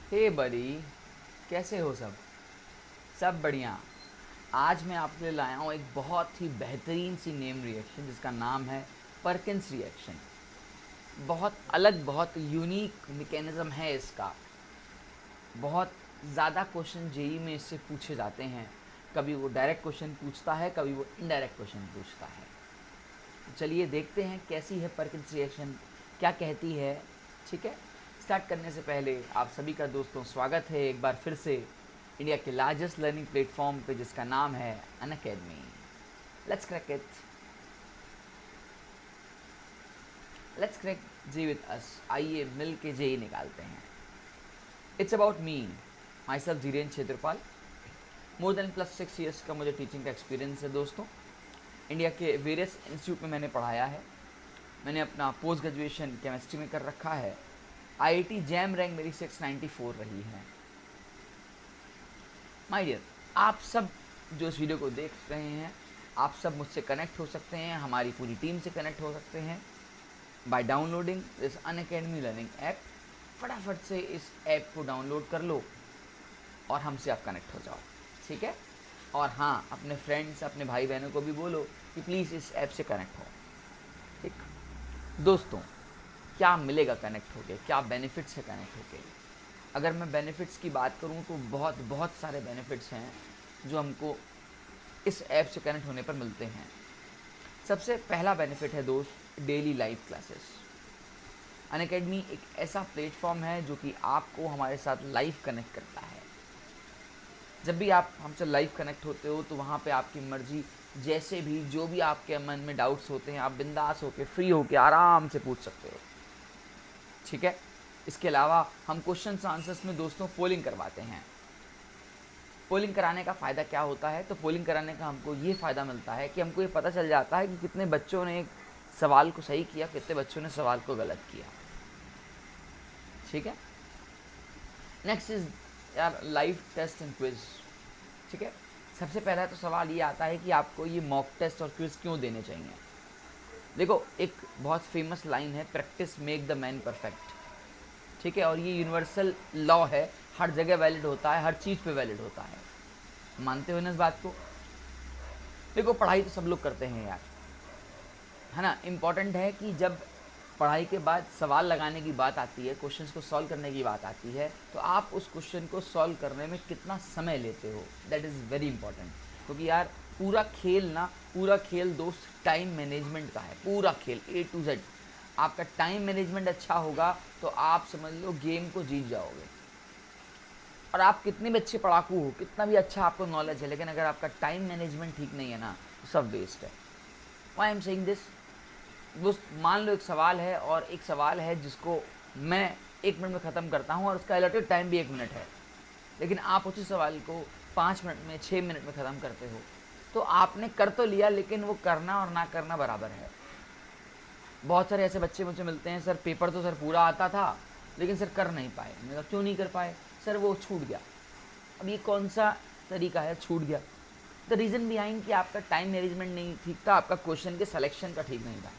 हे बड़ी, कैसे हो सब? सब बढ़िया। आज मैं आपके लिए लाया हूँ एक बहुत ही बेहतरीन सी नेम रिएक्शन जिसका नाम है परकिंस रिएक्शन। बहुत अलग, बहुत यूनिक मैकेनिज़्म है इसका। बहुत ज़्यादा क्वेश्चन जेई में इससे पूछे जाते हैं। कभी वो डायरेक्ट क्वेश्चन पूछता है, कभी वो इनडायरेक्ट क्वेश्चन पूछता है। तो चलिए देखते हैं कैसी है परकिंस रिएक्शन, क्या कहती है। ठीक है, स्टार्ट करने से पहले आप सभी का दोस्तों स्वागत है एक बार फिर से इंडिया के लार्जेस्ट लर्निंग प्लेटफॉर्म पे जिसका नाम है Unacademy. Let's crack it, let's crack JEE with us. आइए मिल के जे निकालते हैं। It's about me, myself Dhirendra Kshetrapal. More than +6 years का मुझे टीचिंग का एक्सपीरियंस है दोस्तों। इंडिया के वेरियस इंस्टीट्यूट में मैंने पढ़ाया है। मैंने अपना पोस्ट ग्रेजुएशन केमिस्ट्री में कर रखा है। आईआईटी जैम रैंक मेरी 694 रही है। माय डियर, आप सब जो इस वीडियो को देख रहे हैं, आप सब मुझसे कनेक्ट हो सकते हैं, हमारी पूरी टीम से कनेक्ट हो सकते हैं by downloading this Unacademy learning app. फटाफट से इस ऐप को डाउनलोड कर लो और हमसे आप कनेक्ट हो जाओ, ठीक है। और हाँ, अपने फ्रेंड्स, अपने भाई बहनों को भी बोलो कि प्लीज़ इस ऐप से कनेक्ट हो, ठीक। दोस्तों, क्या मिलेगा कनेक्ट होके, क्या बेनिफिट्स है कनेक्ट होके? अगर मैं बेनिफिट्स की बात करूं तो बहुत बहुत सारे बेनिफिट्स हैं जो हमको इस ऐप से कनेक्ट होने पर मिलते हैं। सबसे पहला बेनिफिट है दोस्त, डेली लाइव क्लासेस। अनअकैडमी एक ऐसा प्लेटफॉर्म है जो कि आपको हमारे साथ लाइव कनेक्ट करता है। जब भी आप हमसे लाइव कनेक्ट होते हो तो वहाँ पे आपकी मर्जी, जैसे भी जो भी आपके मन में डाउट्स होते हैं, आप बिंदास होकर फ्री होकर आराम से पूछ सकते हो, ठीक है। इसके अलावा हम क्वेश्चन आंसर्स में दोस्तों पोलिंग करवाते हैं। पोलिंग कराने का फ़ायदा क्या होता है? तो पोलिंग कराने का हमको ये फ़ायदा मिलता है कि हमको ये पता चल जाता है कि कितने बच्चों ने एक सवाल को सही किया, कितने बच्चों ने सवाल को गलत किया, ठीक है। नेक्स्ट इज यार लाइव टेस्ट एंड क्विज, ठीक है। सबसे पहला तो सवाल ये आता है कि आपको ये मॉक टेस्ट और क्विज क्यों देने चाहिए। देखो, एक बहुत फेमस लाइन है, practice make the man perfect, ठीक है। और ये यूनिवर्सल लॉ है, हर जगह वैलिड होता है, हर चीज़ पे वैलिड होता है। मानते हो ना इस बात को? देखो, पढ़ाई तो सब लोग करते हैं यार, है ना। इम्पॉर्टेंट है कि जब पढ़ाई के बाद सवाल लगाने की बात आती है, क्वेश्चंस को सॉल्व करने की बात आती है, तो आप उस क्वेश्चन को सॉल्व करने में कितना समय लेते हो, दैट इज़ वेरी इंपॉर्टेंट। क्योंकि यार पूरा खेल दोस्त टाइम मैनेजमेंट का है। पूरा खेल A to Z। आपका टाइम मैनेजमेंट अच्छा होगा तो आप समझ लो गेम को जीत जाओगे। और आप कितने भी अच्छे पढ़ाकू हो, कितना भी अच्छा आपको नॉलेज है, लेकिन अगर आपका टाइम मैनेजमेंट ठीक नहीं है ना, तो सब वेस्ट है। Why I am saying this? दोस्त, मान लो एक सवाल है, और एक सवाल है जिसको मैं 1 मिनट में ख़त्म करता हूँ और उसका एलोटेड टाइम भी 1 मिनट है, लेकिन आप उसी सवाल को 5 मिनट में, 6 मिनट में ख़त्म करते हो। तो आपने कर तो लिया, लेकिन वो करना और ना करना बराबर है। बहुत सारे ऐसे बच्चे मुझे मिलते हैं, सर पेपर तो सर पूरा आता था लेकिन सर कर नहीं पाए। मैंने कहा क्यों नहीं कर पाए? सर वो छूट गया। अब ये कौन सा तरीका है, छूट गया? द रीज़न बिहाइंड कि आपका टाइम मैनेजमेंट नहीं ठीक था, आपका क्वेश्चन के सिलेक्शन का ठीक नहीं था।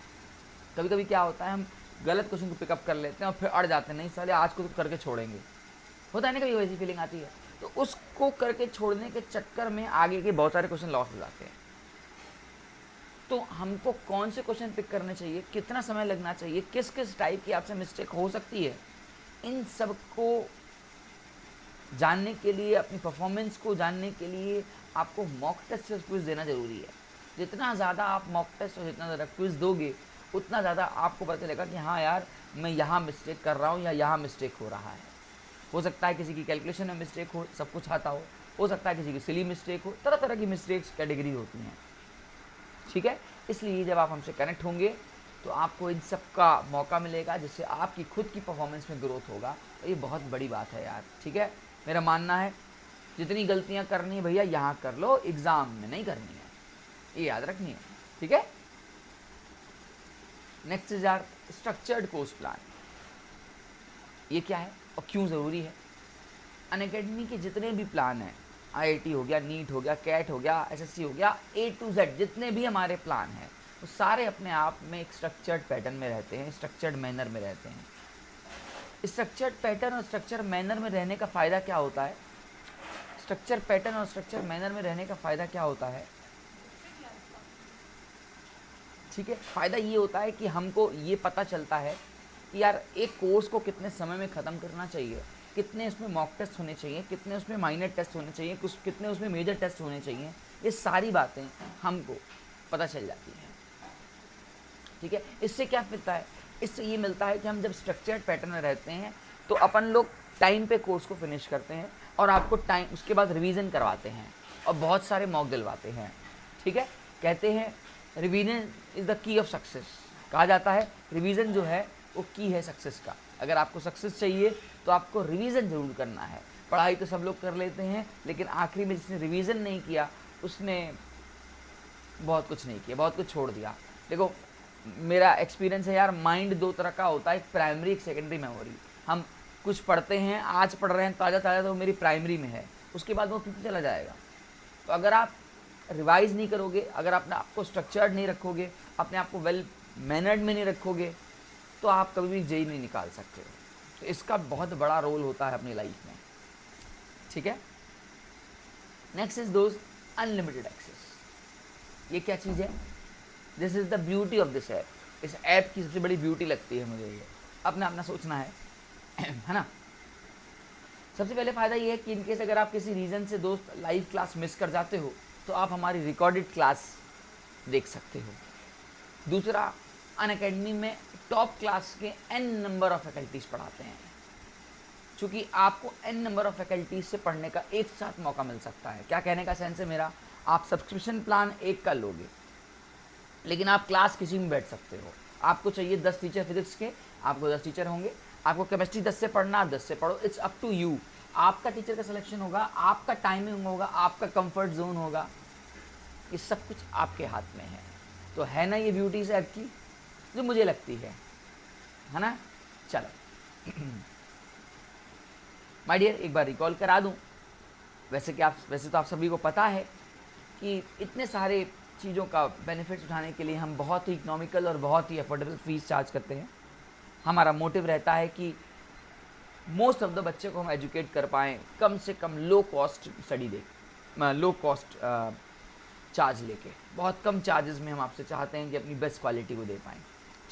कभी कभी क्या होता है, हम गलत क्वेश्चन को पिकअप कर लेते हैं और फिर अड़ जाते हैं, नहीं साले आज को तो करके छोड़ेंगे। होता है ना, कभी वैसी फीलिंग आती है। तो उसको करके छोड़ने के चक्कर में आगे के बहुत सारे क्वेश्चन लॉस हो जाते हैं। तो हमको कौन से क्वेश्चन पिक करने चाहिए, कितना समय लगना चाहिए, किस किस टाइप की आपसे मिस्टेक हो सकती है, इन सब को जानने के लिए, अपनी परफॉर्मेंस को जानने के लिए आपको मॉक टेस्ट और क्विज देना ज़रूरी है। जितना ज़्यादा आप मॉक टेस्ट और जितना ज़्यादा क्विज दोगे, उतना ज़्यादा आपको पता चलेगा कि हाँ यार, मैं यहाँ मिस्टेक कर रहा हूँ या यहाँ मिस्टेक हो रहा है। हो सकता है किसी की कैलकुलेशन में मिस्टेक हो, सब कुछ आता हो सकता है किसी की सिली मिस्टेक हो, तरह तरह की मिस्टेक्स कैटेगरी होती हैं, ठीक है। इसलिए जब आप हमसे कनेक्ट होंगे तो आपको इन सब का मौका मिलेगा, जिससे आपकी खुद की परफॉर्मेंस में ग्रोथ होगा। तो ये बहुत बड़ी बात है यार, ठीक है। मेरा मानना है, जितनी गलतियां करनी है भैया यहाँ कर लो, एग्ज़ाम में नहीं करनी है, ये याद रखनी है, ठीक है। Next is our structured course plan. ये क्या है और क्यों ज़रूरी है? अनअकैडमी के जितने भी प्लान हैं, आईआईटी हो गया, नीट हो गया, कैट हो गया, एसएससी हो गया, A to Z जितने भी हमारे प्लान हैं, वो सारे अपने आप में एक स्ट्रक्चर्ड पैटर्न में रहते हैं, स्ट्रक्चर्ड मैनर में रहते हैं। स्ट्रक्चर्ड पैटर्न और स्ट्रक्चर मैनर में रहने का फ़ायदा क्या होता है? स्ट्रक्चर पैटर्न और स्ट्रक्चर मैनर में रहने का फ़ायदा क्या होता है? ठीक है, फ़ायदा ये होता है कि हमको ये पता चलता है कि यार एक कोर्स को कितने समय में ख़त्म करना चाहिए, कितने उसमें मॉक टेस्ट होने चाहिए, कितने उसमें माइनर टेस्ट होने चाहिए, कुछ कितने उसमें मेजर टेस्ट होने चाहिए। ये सारी बातें हमको पता चल जाती हैं। ठीक है, इससे क्या मिलता है? इससे ये मिलता है कि हम जब स्ट्रक्चर्ड पैटर्न में रहते हैं तो अपन लोग टाइम पे कोर्स को फिनिश करते हैं और आपको टाइम उसके बाद रिवीजन करवाते हैं और बहुत सारे मॉक दिलवाते हैं। ठीक है, कहते हैं revision is the key of success. कहा जाता है रिवीजन जो है वो की है सक्सेस का। अगर आपको सक्सेस चाहिए तो आपको रिवीजन ज़रूर करना है। पढ़ाई तो सब लोग कर लेते हैं, लेकिन आखिरी में जिसने रिवीजन नहीं किया उसने बहुत कुछ नहीं किया, बहुत कुछ छोड़ दिया। देखो मेरा एक्सपीरियंस है यार, माइंड दो तरह का होता है, एक प्राइमरी एक सेकेंडरी मेमोरी। हम कुछ पढ़ते हैं, आज पढ़ रहे हैं ताज़ा ताज़ा, तो मेरी प्राइमरी में है, उसके बाद वो पीछे चला जाएगा। तो अगर आप रिवाइज नहीं करोगे, अगर अपने आप को स्ट्रक्चर्ड नहीं रखोगे, अपने आप को वेल मैनर्ड में नहीं रखोगे, तो आप कभी भी जेई नहीं निकाल सकते हो। तो इसका बहुत बड़ा रोल होता है अपनी लाइफ में। ठीक है, नेक्स्ट इज दोस्त अनलिमिटेड एक्सेस। ये क्या चीज़ है? This is the beauty of this app. इस ऐप की सबसे बड़ी ब्यूटी लगती है मुझे ये, अपना सोचना है है ना। सबसे पहले फ़ायदा ये है कि इनकेस अगर आप किसी रीज़न से दोस्त लाइव क्लास मिस कर जाते हो तो आप हमारी रिकॉर्डेड क्लास देख सकते हो। दूसरा, अनअकैडमी में टॉप क्लास के n नंबर ऑफ़ फैकल्टीज़ पढ़ाते हैं। चूँकि आपको n नंबर ऑफ़ फैकल्टीज़ से पढ़ने का एक साथ मौका मिल सकता है। क्या कहने का सेंस है मेरा? आप सब्सक्रिप्शन प्लान एक का लोगे, लेकिन आप क्लास किसी में बैठ सकते हो। आपको चाहिए 10 टीचर फिजिक्स के, आपको 10 टीचर होंगे। आपको केमिस्ट्री 10 से पढ़ना, 10 से पढ़ो, इट्स अप टू यू। आपका टीचर का सिलेक्शन होगा, आपका टाइमिंग होगा, आपका कंफर्ट जोन होगा, ये सब कुछ आपके हाथ में है। तो है ना ये ब्यूटी इस ऐप की, जो मुझे लगती है ना। चलो माय डियर, एक बार रिकॉल करा दूं। वैसे तो आप सभी को पता है कि इतने सारे चीज़ों का बेनिफिट्स उठाने के लिए हम बहुत ही इकोनॉमिकल और बहुत ही अफोर्डेबल फीस चार्ज करते हैं। हमारा मोटिव रहता है कि मोस्ट ऑफ द बच्चे को हम एजुकेट कर पाएँ, कम से कम लो कॉस्ट स्टडी दे, लो कॉस्ट चार्ज लेके, बहुत कम चार्जेस में हम आपसे चाहते हैं कि अपनी बेस्ट क्वालिटी को दे पाएँ।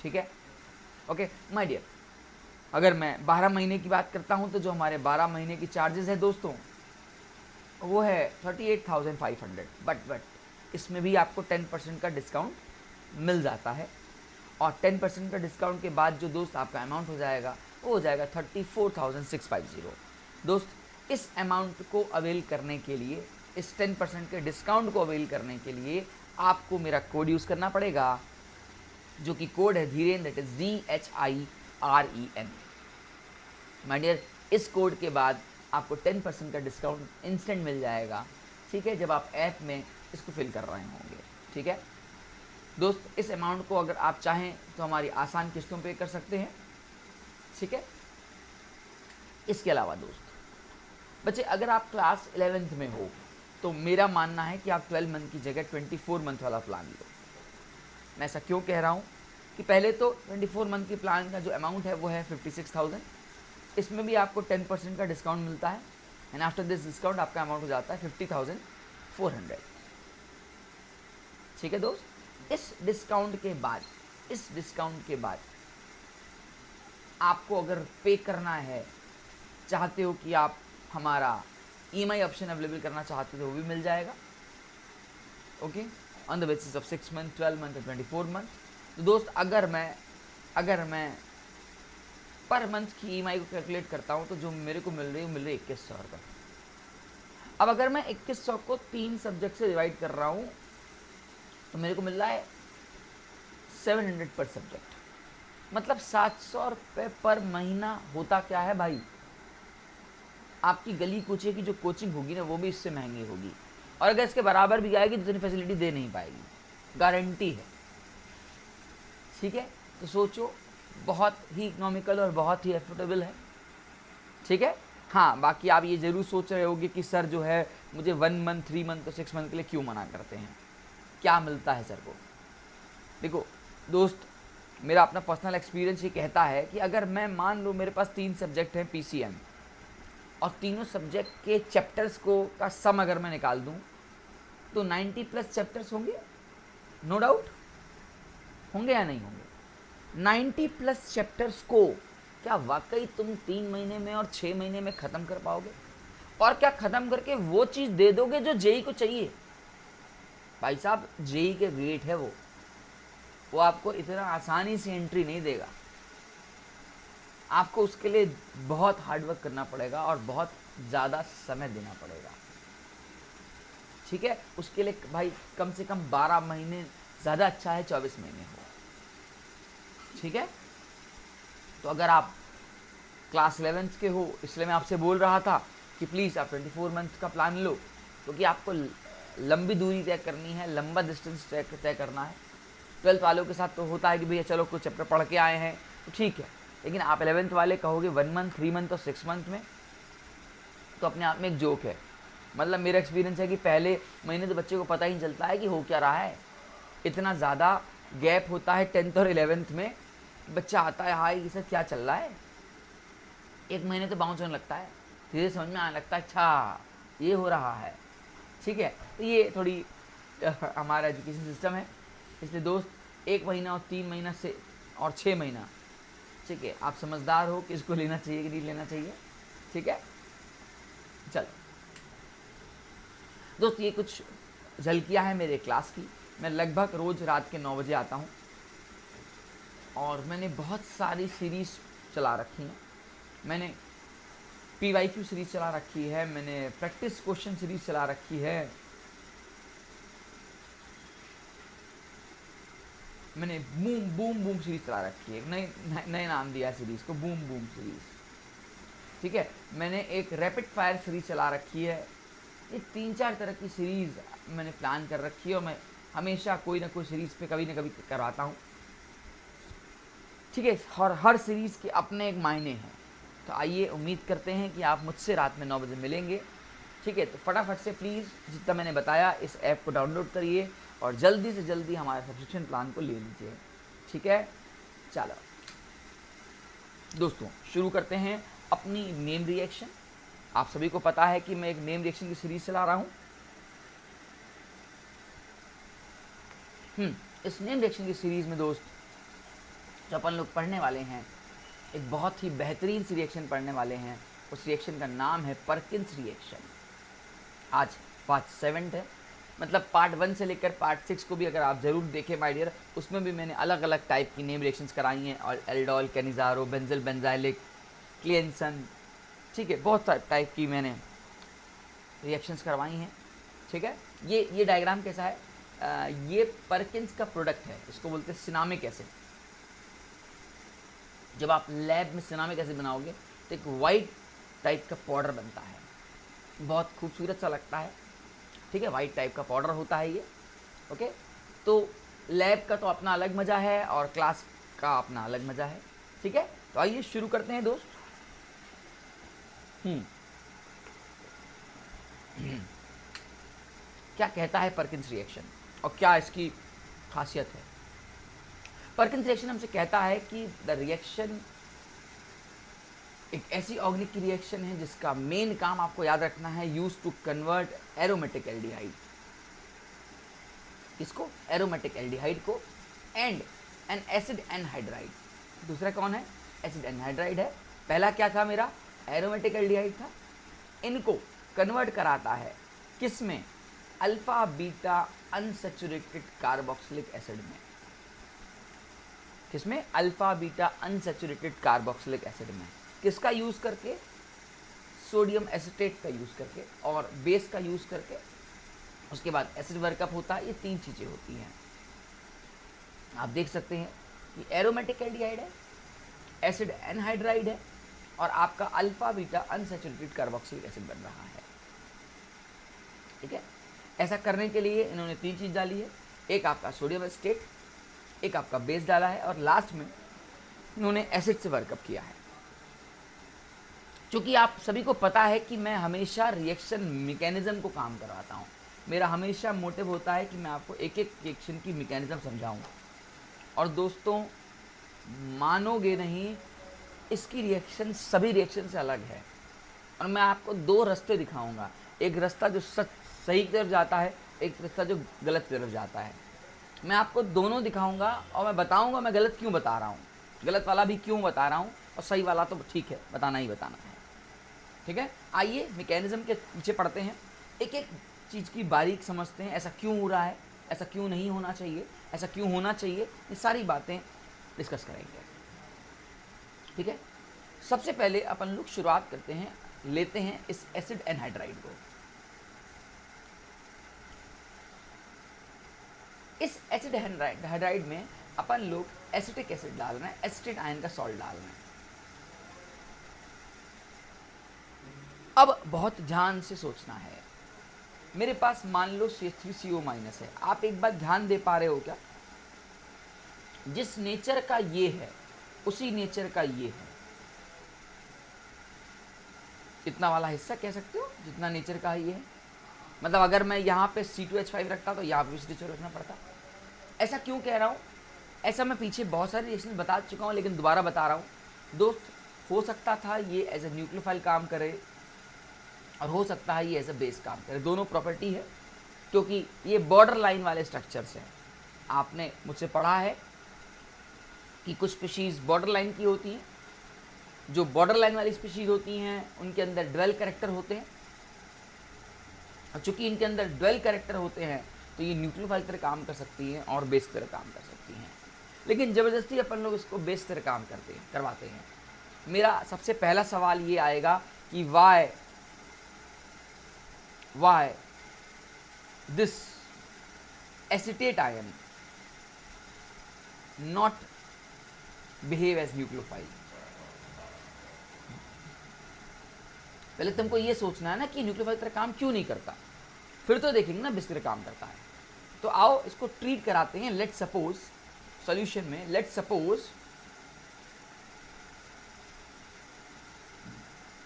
ठीक है, ओके माय डियर। अगर मैं 12 महीने की बात करता हूँ तो जो हमारे 12 महीने की चार्जेस है दोस्तों वो है 38,500, बट इसमें भी आपको 10% का डिस्काउंट मिल जाता है। और 10% का डिस्काउंट के बाद जो दोस्त आपका अमाउंट हो जाएगा वो हो जाएगा 34,650। दोस्त इस अमाउंट को अवेल करने के लिए, इस 10% के डिस्काउंट को अवेल करने के लिए आपको मेरा कोड यूज़ करना पड़ेगा, जो कि कोड है Dhiren, that is DHIREN। My dear, इस कोड के बाद आपको 10% का डिस्काउंट इंस्टेंट मिल जाएगा। ठीक है, जब आप ऐप में इसको फिल कर रहे होंगे। ठीक है दोस्त, इस अमाउंट को अगर आप चाहें तो हमारी आसान किस्तों पे कर सकते हैं। ठीक है, इसके अलावा दोस्त बच्चे, अगर आप क्लास 11th में हो तो मेरा मानना है कि आप 12 मंथ की जगह 24 मंथ वाला प्लान लो। मैं ऐसा क्यों कह रहा हूँ कि पहले तो 24 मंथ के प्लान का जो अमाउंट है वो है 56,000। इसमें भी आपको 10% का डिस्काउंट मिलता है, एंड आफ्टर दिस डिस्काउंट आपका अमाउंट हो जाता है 50,400। ठीक है दोस्त, इस डिस्काउंट के बाद आपको अगर पे करना है, चाहते हो कि आप हमारा EMI ऑप्शन अवेलेबल करना चाहते हो तो वो भी मिल जाएगा। Okay, on the basis of 6 month, 12 month और 24 मंथ। तो दोस्त अगर मैं पर मंथ की EMI को कैलकुलेट करता हूँ तो जो मेरे को मिल रही है 2100 रुपये। अब अगर मैं 2100 को 3 सब्जेक्ट से डिवाइड कर रहा हूँ तो मेरे को मिल रहा है 700 पर सब्जेक्ट, मतलब 700 रुपये पर महीना। होता क्या है भाई, आपकी गली कूचे की जो कोचिंग होगी ना वो भी इससे महंगी होगी, और अगर इसके बराबर भी आएगी तो इतनी फैसिलिटी दे नहीं पाएगी, गारंटी है। ठीक है, तो सोचो, बहुत ही इकोनॉमिकल और बहुत ही एफोर्डेबल है। ठीक है, हाँ बाकी आप ये ज़रूर सोच रहे होगे कि सर जो है मुझे 1 मंथ, 3 मंथ और 6 मंथ के लिए क्यों मना करते हैं, क्या मिलता है सर को। देखो दोस्त, मेरा अपना पर्सनल एक्सपीरियंस ये कहता है कि अगर मैं मान लूँ मेरे पास 3 सब्जेक्ट हैं पीसीएम, और तीनों सब्जेक्ट के चैप्टर्स को का सम अगर मैं निकाल दूँ तो 90+ चैप्टर्स होंगे, नो डाउट होंगे या नहीं होंगे। 90+ चैप्टर्स को क्या वाकई तुम 3 महीने में और 6 महीने में ख़त्म कर पाओगे? और क्या ख़त्म करके वो चीज़ दे दोगे जो जेई को चाहिए? भाई साहब, जेई के गेट है वो आपको इतना आसानी से एंट्री नहीं देगा। आपको उसके लिए बहुत हार्डवर्क करना पड़ेगा और बहुत ज़्यादा समय देना पड़ेगा, ठीक है। उसके लिए भाई कम से कम 12 महीने, ज़्यादा अच्छा है 24 महीने हो, ठीक है। तो अगर आप क्लास 11th के हो, इसलिए मैं आपसे बोल रहा था कि प्लीज़ आप 24 मंथ का प्लान लो, क्योंकि आपको लंबी दूरी तय करनी है, लंबा डिस्टेंस तय करना है। 12th वालों के साथ तो होता है कि भैया चलो कुछ चैप्टर पढ़ के आए हैं तो ठीक है, लेकिन आप 11th वाले कहोगे 1 मंथ, 3 मंथ और 6 मंथ में, तो अपने आप में एक जोक है। मतलब मेरा एक्सपीरियंस है कि पहले महीने तो बच्चे को पता ही नहीं चलता है कि हो क्या रहा है। इतना ज़्यादा गैप होता है 10th और 11th में, बच्चा आता है हाय ये सब क्या चल रहा है, 1 महीने तो बाउंस होने लगता है, धीरे समझ में आने लगता है अच्छा ये हो रहा है, ठीक है। तो ये थोड़ी हमारा एजुकेशन सिस्टम है। इसलिए दोस्त 1 महीना और 3 महीना से और 6 महीना, ठीक है, आप समझदार हो कि इसको लेना चाहिए कि नहीं लेना चाहिए, ठीक है। चलो दोस्त, ये कुछ झलकियाँ हैं मेरे क्लास की। मैं लगभग रोज़ रात के 9 बजे आता हूँ और मैंने बहुत सारी सीरीज़ चला रखी हैं। मैंने PYQ सीरीज़ चला रखी है, मैंने प्रैक्टिस क्वेश्चन सीरीज़ चला रखी है, मैंने बूम बूम बूम सीरीज़ चला रखी है, एक नए नाम दिया सीरीज़ को, बूम बूम सीरीज़, ठीक है। मैंने एक रैपिड फायर सीरीज़ चला रखी है। ये 3-4 तरह की सीरीज़ मैंने प्लान कर रखी है और मैं हमेशा कोई ना कोई सीरीज़ पे कभी ना कभी करवाता हूँ, ठीक है। और हर सीरीज़ के अपने एक मायने हैं। तो आइए, उम्मीद करते हैं कि आप मुझसे रात में 9 बजे मिलेंगे, ठीक है। तो फटाफट से प्लीज़ जितना मैंने बताया इस ऐप को डाउनलोड करिए और जल्दी से जल्दी हमारे सब्सक्रिप्शन प्लान को ले लीजिए, ठीक है। चलो दोस्तों, शुरू करते हैं अपनी नेम रिएक्शन। आप सभी को पता है कि मैं एक नेम रिएक्शन की सीरीज चला रहा हूँ। इस नेम रिएक्शन की सीरीज़ में दोस्त जो अपन लोग पढ़ने वाले हैं, एक बहुत ही बेहतरीन सी रिएक्शन पढ़ने वाले हैं। उस रिएक्शन का नाम है परकिंस रिएक्शन। आज पार्ट 7 है, मतलब पार्ट 1 से लेकर पार्ट 6 को भी अगर आप ज़रूर देखें माय डियर, उसमें भी मैंने अलग अलग टाइप की नेम रिएक्शंस कराई हैं, और एल्डोल, कैनिज़ारो, बेंजल बेंजाइलिक, क्लियंसन, ठीक है, बहुत टाइप की मैंने रिएक्शंस करवाई हैं, ठीक है। ये डायग्राम कैसा है, ये परकिंस का प्रोडक्ट है, इसको बोलते हैं सिनामिक एसिड। जब आप लैब में सिनामिक एसिड बनाओगे तो एक वाइट टाइप का पाउडर बनता है, बहुत खूबसूरत सा लगता है, ठीक है। वाइट टाइप का पाउडर होता है ये, ओके। तो लैब का तो अपना अलग मज़ा है और क्लास का अपना अलग मज़ा है, ठीक है। तो आइए शुरू करते हैं दोस्त। क्या कहता है परकिंस रिएक्शन और क्या इसकी खासियत है? परकिंस रिएक्शन हमसे कहता है कि द रिएक्शन एक ऐसी ऑर्गेनिक की रिएक्शन है जिसका मेन काम आपको याद रखना है, use to convert aromatic aldehyde, इसको एरोमेटिक एल्डिहाइड को, एंड एन एसिड एनहाइड्राइड। दूसरा कौन है? एसिड एनहाइड्राइड है। पहला क्या था मेरा? एरोमेटिक एल्डिहाइड था। इनको कन्वर्ट कराता है किस में? Alpha beta unsaturated carboxylic acid में। किसमें? Alpha beta unsaturated carboxylic acid में। किसका यूज़ करके? सोडियम एसिटेट का यूज़ करके और बेस का यूज़ करके। उसके बाद एसिड वर्कअप होता है। ये 3 चीज़ें होती हैं। आप देख सकते हैं कि एरोमेटिक एल्डिहाइड है, एसिड एनहाइड्राइड है और आपका alpha beta unsaturated carboxylic acid बन रहा है, ठीक है। ऐसा करने के लिए इन्होंने 3 चीज़ डाली है, एक आपका सोडियम एसिटेट, एक आपका बेस डाला है और लास्ट में इन्होंने एसिड से वर्कअप किया है। क्योंकि आप सभी को पता है कि मैं हमेशा रिएक्शन मैकेनिज्म को काम करवाता हूँ। मेरा हमेशा मोटिव होता है कि मैं आपको एक एक रिएक्शन की मैकेनिज्म समझाऊँ। और दोस्तों मानोगे नहीं, इसकी रिएक्शन सभी रिएक्शन से अलग है। और मैं आपको दो रास्ते दिखाऊंगा, एक रास्ता जो सही की तरफ जाता है, एक रास्ता जो गलत की तरफ जाता है। मैं आपको दोनों दिखाऊंगा और मैं बताऊंगा मैं गलत क्यों बता रहा हूँ, गलत वाला भी क्यों बता रहा हूँ, और सही वाला तो ठीक है, बताना ही बताना है। ठीक है, आइए मैकेनिज्म के पीछे पढ़ते हैं, एक एक चीज़ की बारीक समझते हैं। ऐसा क्यों हो रहा है, ऐसा क्यों नहीं होना चाहिए, ऐसा क्यों होना चाहिए, ये सारी बातें डिस्कस करेंगे। ठीक है, सबसे पहले अपन लोग शुरुआत करते हैं, लेते हैं इस एसिड एनहाइड्राइड को। इस एसिड एनहाइड्राइड में अपन लोग एसिटिक एसिड डाल रहे हैं, एसिटेट आयन का सॉल्ट डाल रहे हैं। अब बहुत ध्यान से सोचना है, मेरे पास मान लो CH3CO- है। आप एक बात ध्यान दे पा रहे हो क्या, जिस नेचर का ये है उसी नेचर का ये है। इतना वाला हिस्सा कह सकते हो जितना नेचर का ये है। मतलब अगर मैं यहाँ पे C2H5 रखता तो यहाँ पे C2H5 रखना पड़ता। ऐसा क्यों कह रहा हूँ, ऐसा मैं पीछे बहुत सारे रिएक्शन बता चुका हूँ, लेकिन दोबारा बता रहा हूँ दोस्त। हो सकता था ये एज ए न्यूक्लियोफाइल काम करे और हो सकता है ये एज ए बेस काम करे, दोनों प्रॉपर्टी है, क्योंकि ये बॉर्डर लाइन वाले स्ट्रक्चर्स हैं। आपने मुझसे पढ़ा है कि कुछ स्पीशीज़ बॉर्डर लाइन की होती हैं, जो बॉर्डर लाइन वाली स्पीशीज़ होती हैं उनके अंदर ड्वेल कैरेक्टर होते हैं, और चूंकि इनके अंदर ड्वेल कैरेक्टर होते हैं तो ये न्यूक्लियोफाइल तरह काम कर सकती हैं और बेस तरह काम कर सकती हैं। लेकिन ज़बरदस्ती अपन लोग इसको बेस तरह काम करवाते हैं। मेरा सबसे पहला सवाल ये आएगा कि why this acetate ion not behave as nucleophile. पहले तुमको ये सोचना है ना कि न्यूक्लियोफाइल तरह काम क्यों नहीं करता, फिर तो देखेंगे ना बेस तरह काम करता है। तो आओ इसको ट्रीट कराते हैं। लेट सपोज सॉल्यूशन में, लेट सपोज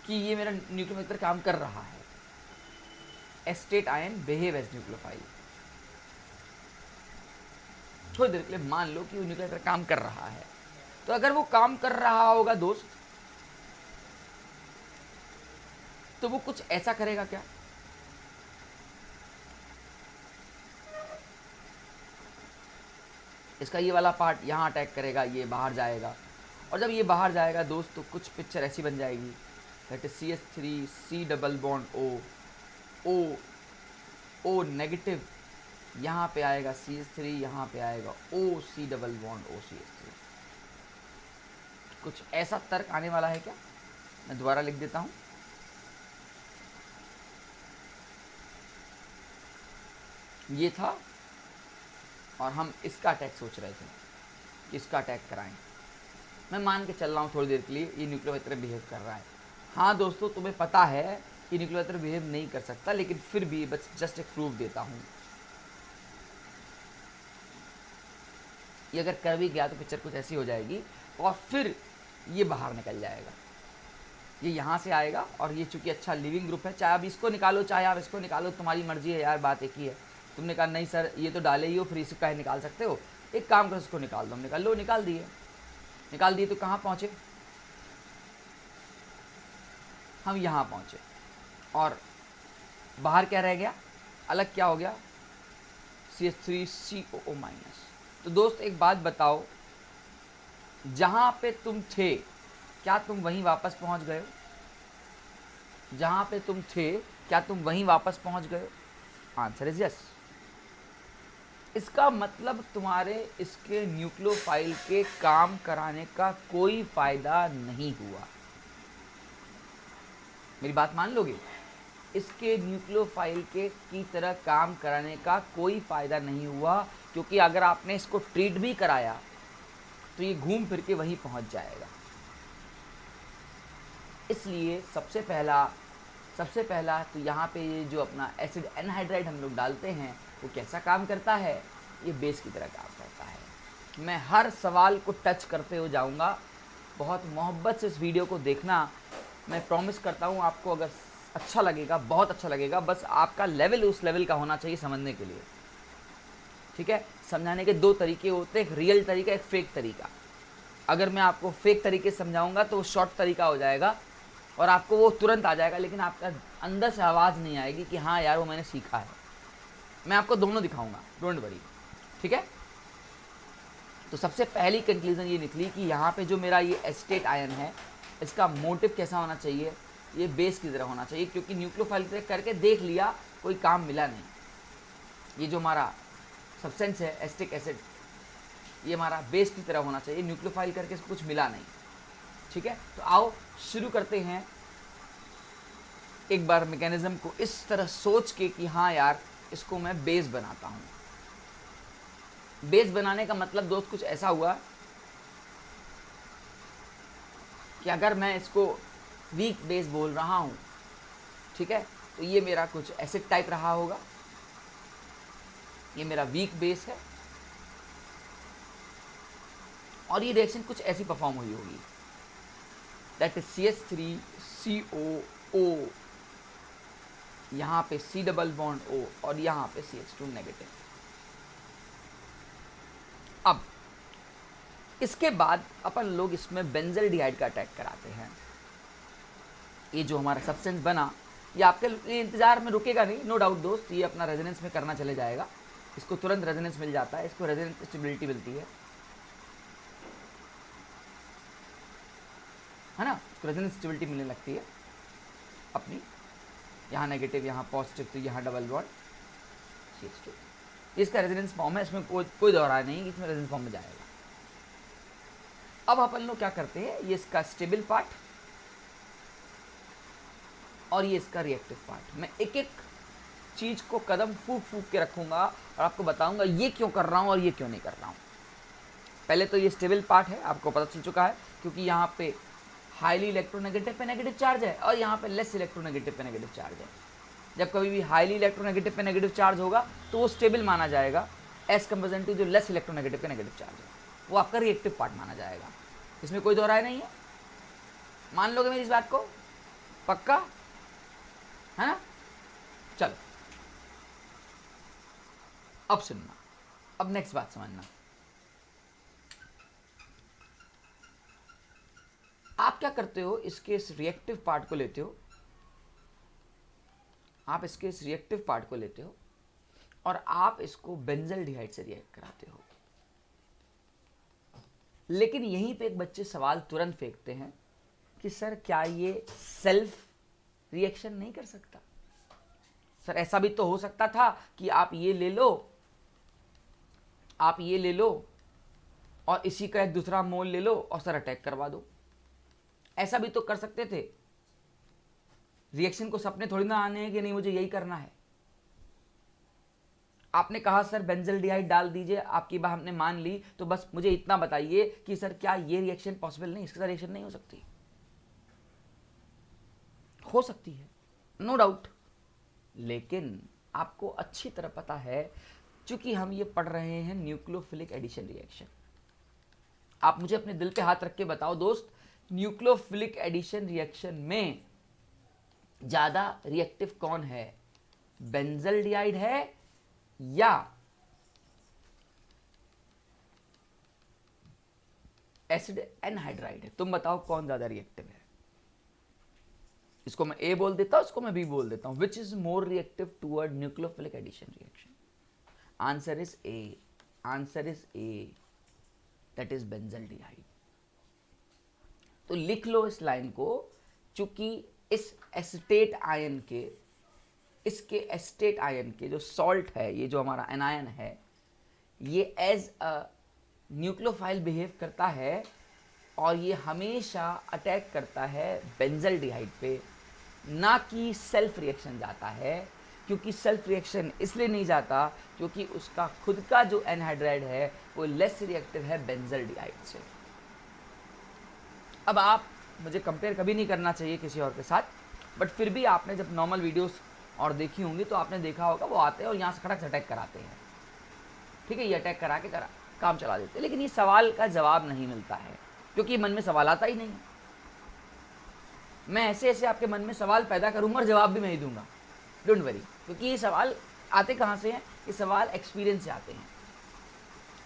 कि ये मेरा न्यूक्लियोफाइल तरह काम कर रहा है, acetate ion behave as nucleophile. थोड़ी देर के लिए मान लो कि वो न्यूक्लियोफाइल तरह काम कर रहा है। तो अगर वो काम कर रहा होगा दोस्त, तो वो कुछ ऐसा करेगा क्या, इसका ये वाला पार्ट यहाँ अटैक करेगा, ये बाहर जाएगा, और जब ये बाहर जाएगा दोस्त तो कुछ पिक्चर ऐसी बन जाएगी, that is CH3 C double bond O negative, यहाँ पे आएगा CH3, यहाँ पे आएगा O C double bond O CH3। कुछ ऐसा तर्क आने वाला है क्या, मैं दोबारा लिख देता हूँ। ये था और हम इसका अटैक सोच रहे थे, इसका अटैक कराएं। मैं मान के चल रहा हूँ थोड़ी देर के लिए ये न्यूक्लियोफाइल तरह बिहेव कर रहा है। हाँ दोस्तों, तुम्हें पता है कि न्यूक्लियोफाइल तरह बिहेव नहीं कर सकता, लेकिन फिर भी बस जस्ट एक प्रूफ देता हूँ। ये अगर कर भी गया तो पिक्चर कुछ ऐसी हो जाएगी और फिर ये बाहर निकल जाएगा, ये यहाँ से आएगा। और ये चूंकि अच्छा लिविंग ग्रुप है, चाहे आप इसको निकालो चाहे आप इसको निकालो, तुम्हारी मर्जी है यार, बात एक ही है। तुमने कहा नहीं सर ये तो डाले ही हो, फिर इसका ही निकाल सकते हो, एक काम करो इसको निकाल दो, निकाल दिए तो कहाँ पहुँचे, हम यहाँ पहुँचे, और बाहर क्या रह गया, अलग क्या हो गया, CH3COO-। तो दोस्त एक बात बताओ, जहाँ पे तुम थे क्या तुम वहीं वापस पहुँच गए हो, जहाँ पे तुम थे क्या तुम वहीं वापस पहुँच गए हो, आंसर इज यस। इसका मतलब तुम्हारे इसके न्यूक्लियोफाइल के काम कराने का कोई फायदा नहीं हुआ। मेरी बात मान लोगे, इसके न्यूक्लियोफाइल के की तरह काम कराने का कोई फायदा नहीं हुआ, क्योंकि अगर आपने इसको ट्रीट भी कराया तो ये घूम फिर के वहीं पहुंच जाएगा। इसलिए सबसे पहला तो यहाँ पे ये जो अपना एसिड एनहाइड्राइड हम लोग डालते हैं वो कैसा काम करता है, ये बेस की तरह काम करता है। मैं हर सवाल को टच करते हुए जाऊँगा, बहुत मोहब्बत से इस वीडियो को देखना। मैं प्रॉमिस करता हूँ आपको अगर अच्छा लगेगा, बहुत अच्छा लगेगा, बस आपका लेवल उस लेवल का होना चाहिए समझने के लिए। ठीक है, समझाने के दो तरीके होते हैं, एक रियल तरीका, एक फेक तरीका। अगर मैं आपको फेक तरीके से समझाऊंगा तो शॉर्ट तरीका हो जाएगा और आपको वो तुरंत आ जाएगा, लेकिन आपका अंदर से आवाज़ नहीं आएगी कि हाँ यार वो मैंने सीखा है। मैं आपको दोनों दिखाऊंगा, डोंट वरी, ठीक है। तो सबसे पहली कंक्लूजन ये निकली कि यहाँ पे जो मेरा ये एस्टेट आयन है, इसका मोटिव कैसा होना चाहिए, ये बेस की तरह होना चाहिए, क्योंकि न्यूक्लियोफाइल करके देख लिया, कोई काम मिला नहीं। ये जो हमारा सब्सटेंस है एस्टिक एसिड, ये हमारा बेस की तरह होना चाहिए, न्यूक्लियोफाइल करके इसको कुछ मिला नहीं, ठीक है। तो आओ शुरू करते हैं एक बार मैकेनिज्म को इस तरह सोच के कि हाँ यार इसको मैं बेस बनाता हूँ। बेस बनाने का मतलब दोस्त कुछ ऐसा हुआ कि अगर मैं इसको वीक बेस बोल रहा हूँ, ठीक है, तो ये मेरा कुछ एसिड टाइप रहा होगा, ये मेरा वीक बेस है और ये रिएक्शन कुछ ऐसी परफॉर्म हुई होगी, दैट इज CH3COO, यहाँ पे C डबल बॉन्ड O और यहाँ पे CH2 नेगेटिव। अब इसके बाद अपन लोग इसमें बेंजल्डिहाइड का अटैक कराते हैं। ये जो हमारा सब्सटेंस बना, ये आपके इंतजार में रुकेगा नहीं, नो डाउट दोस्त, ये अपना रेजोनेंस में करना चले जाएगा। इसको तुरंत रेजोनेंस मिल जाता है, इसको रेजोनेंस स्टेबिलिटी मिलती है ना, इसको रेजोनेंस स्टेबिलिटी मिलने लगती है अपनी, यहाँ नेगेटिव यहाँ पॉजिटिव, तो यहाँ डबल बॉन्ड CH2, इसका रेजोनेंस फॉर्म है, इसमें कोई दोहराया नहीं कि इसमें रेजोनेंस फॉर्म में जाएगा। अब अपन लोग क्या करते हैं, ये इसका स्टेबल पार्ट और ये इसका रिएक्टिव पार्ट, मैं एक एक चीज को कदम फूक फूक के रखूंगा और आपको बताऊंगा ये क्यों कर रहा हूं और ये क्यों नहीं कर रहा हूं। पहले तो ये स्टेबल पार्ट है, आपको पता चल चुका है, क्योंकि यहाँ पे हाईली इलेक्ट्रोनेगेटिव पे नेगेटिव चार्ज है और यहाँ पे लेस इलेक्ट्रोनेगेटिव पे नेगेटिव चार्ज है। जब कभी भी हाईली इलेक्ट्रोनेगेटिव पे नेगेटिव चार्ज होगा तो वो स्टेबल माना जाएगा, एज कंपेरिजन टू जो लेस इलेक्ट्रोनेगेटिव पे नेगेटिव चार्ज है, वो आपका रिएक्टिव पार्ट माना जाएगा। इसमें कोई दोहराए नहीं है, मान लोगे मेरी इस बात को, पक्का है ना। चलो अब सुनना, अब नेक्स्ट बात समझना। आप क्या करते हो, इसके इस रिएक्टिव पार्ट को लेते हो, आप इसके इस रिएक्टिव पार्ट को लेते हो और आप इसको बेंजल्डिहाइड से रिएक्ट कराते हो। लेकिन यहीं पे एक बच्चे सवाल तुरंत फेंकते हैं कि सर क्या ये सेल्फ रिएक्शन नहीं कर सकता? सर ऐसा भी तो हो सकता था कि आप ये ले लो, आप ये ले लो और इसी का एक दूसरा मोल ले लो और सर अटैक करवा दो। ऐसा भी तो कर सकते थे। रिएक्शन को सपने थोड़ी ना आने हैं कि नहीं मुझे यही करना है। आपने कहा सर बेंजल्डिहाइड डाल दीजिए, आपकी बात हमने मान ली, तो बस मुझे इतना बताइए कि सर क्या ये रिएक्शन पॉसिबल नहीं, इसके साथ रिएक्शन नहीं हो सकती? हो सकती है, नो डाउट, लेकिन आपको अच्छी तरह पता है, चूंकि हम ये पढ़ रहे हैं न्यूक्लियोफिलिक एडिशन रिएक्शन। आप मुझे अपने दिल पे हाथ रख के बताओ दोस्त, न्यूक्लियोफिलिक एडिशन रिएक्शन में ज्यादा रिएक्टिव कौन है, बेंजल्डिहाइड है या एसिड एनहाइड्राइड है? तुम बताओ कौन ज्यादा रिएक्टिव है। इसको मैं ए बोल देता हूं, इसको मैं बी बोल देता हूं। Which is more reactive toward nucleophilic addition reaction? Answer is A, answer is A, that is benzaldehyde. तो लिख लो इस लाइन को, चूंकि इस एस्टेट आयन के, इसके एस्टेट आयन के जो सॉल्ट है, ये जो हमारा एनायन है, ये एज अ न्यूक्लियोफाइल बिहेव करता है और ये हमेशा अटैक करता है बेंजल्डिहाइड पे, ना कि सेल्फ रिएक्शन जाता है। क्योंकि सेल्फ रिएक्शन इसलिए नहीं जाता क्योंकि उसका खुद का जो एनहाइड्राइड है वो लेस रिएक्टिव है बेंजल्डिहाइड से। अब आप मुझे कंपेयर कभी नहीं करना चाहिए किसी और के साथ, बट फिर भी आपने जब नॉर्मल वीडियोस और देखी होंगी तो आपने देखा होगा वो आते हैं और यहाँ से खड़क से अटैक कराते हैं, ठीक है, ये अटैक करा के काम चला देते हैं। लेकिन ये सवाल का जवाब नहीं मिलता है क्योंकि मन में सवाल आता ही नहीं। मैं ऐसे ऐसे आपके मन में सवाल पैदा करूंगा और जवाब भी मैं ही दूंगा, डोंट वरी, क्योंकि ये सवाल आते कहाँ से हैं? ये सवाल एक्सपीरियंस से आते हैं।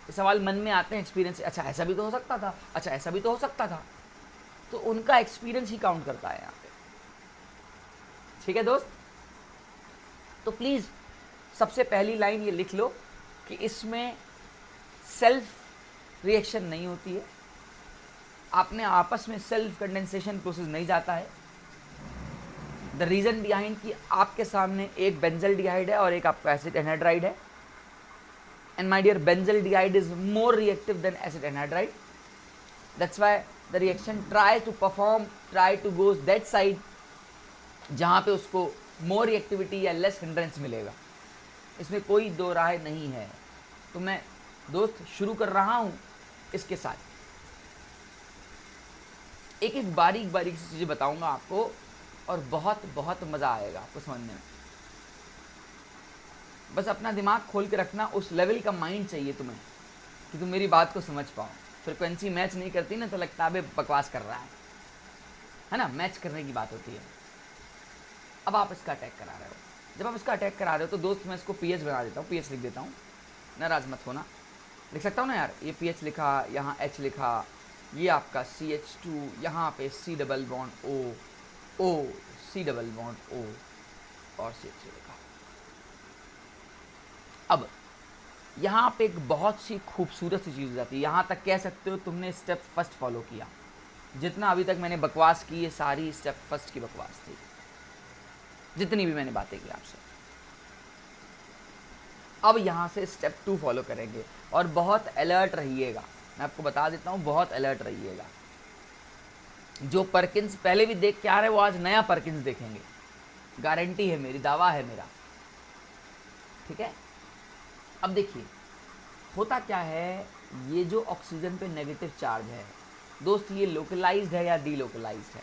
ये सवाल मन में आते हैं एक्सपीरियंस से, अच्छा ऐसा भी तो हो सकता था, अच्छा ऐसा भी तो हो सकता था, तो उनका एक्सपीरियंस ही काउंट करता है यहाँ पे। ठीक है दोस्त, तो प्लीज़ सबसे पहली लाइन ये लिख लो कि इसमें सेल्फ रिएक्शन नहीं होती है, आपने आपस में सेल्फ कंडेंसेशन प्रोसेस नहीं जाता है। द रीज़न बिहाइंड कि आपके सामने एक बेंजल्डिहाइड है और एक आपका एसिड एनहाइड्राइड है, and my dear benzaldehyde is more reactive than acid anhydride. That's why the reaction try to goes that side जहाँ पे उसको more reactivity या less hindrance मिलेगा। इसमें कोई दो राय नहीं है। तो मैं दोस्त शुरू कर रहा हूँ इसके साथ, एक एक बारीक बारीक सी चीज़ें बताऊँगा आपको और बहुत बहुत मज़ा आएगा आपको समझने में। बस अपना दिमाग खोल के रखना, उस लेवल का माइंड चाहिए तुम्हें कि तुम मेरी बात को समझ पाओ। फ्रिक्वेंसी मैच नहीं करती ना तो लगता है बकवास कर रहा है ना, मैच करने की बात होती है। अब आप इसका अटैक करा रहे हो, जब आप इसका अटैक करा रहे हो तो दोस्त मैं इसको पीएच बना देता हूँ, पीएच लिख देता हूँ, नाराज मत होना, लिख सकता हूँ ना यार, ये पीएच लिखा, यहाँ एच लिखा, ये आपका CH2, यहाँ पे C double bond O, C double bond O और CH3 लिखा। अब यहाँ पे एक बहुत सी खूबसूरत सी चीज़ हो जाती है, यहाँ तक कह सकते हो तुमने स्टेप फर्स्ट फॉलो किया। जितना अभी तक मैंने बकवास की ये सारी स्टेप फर्स्ट की बकवास थी, जितनी भी मैंने बातें की आपसे। अब यहाँ से स्टेप 2 फॉलो करेंगे और बहुत अलर्ट रहिएगा, मैं आपको बता देता हूँ, बहुत अलर्ट रहिएगा। जो परकिंस पहले भी देख के आ रहे वो आज नया परकिंस देखेंगे, गारंटी है मेरी, दावा है मेरा। ठीक है, अब देखिए होता क्या है, ये जो ऑक्सीजन पे नेगेटिव चार्ज है दोस्त, ये लोकलाइज्ड है या डीलोकलाइज्ड है?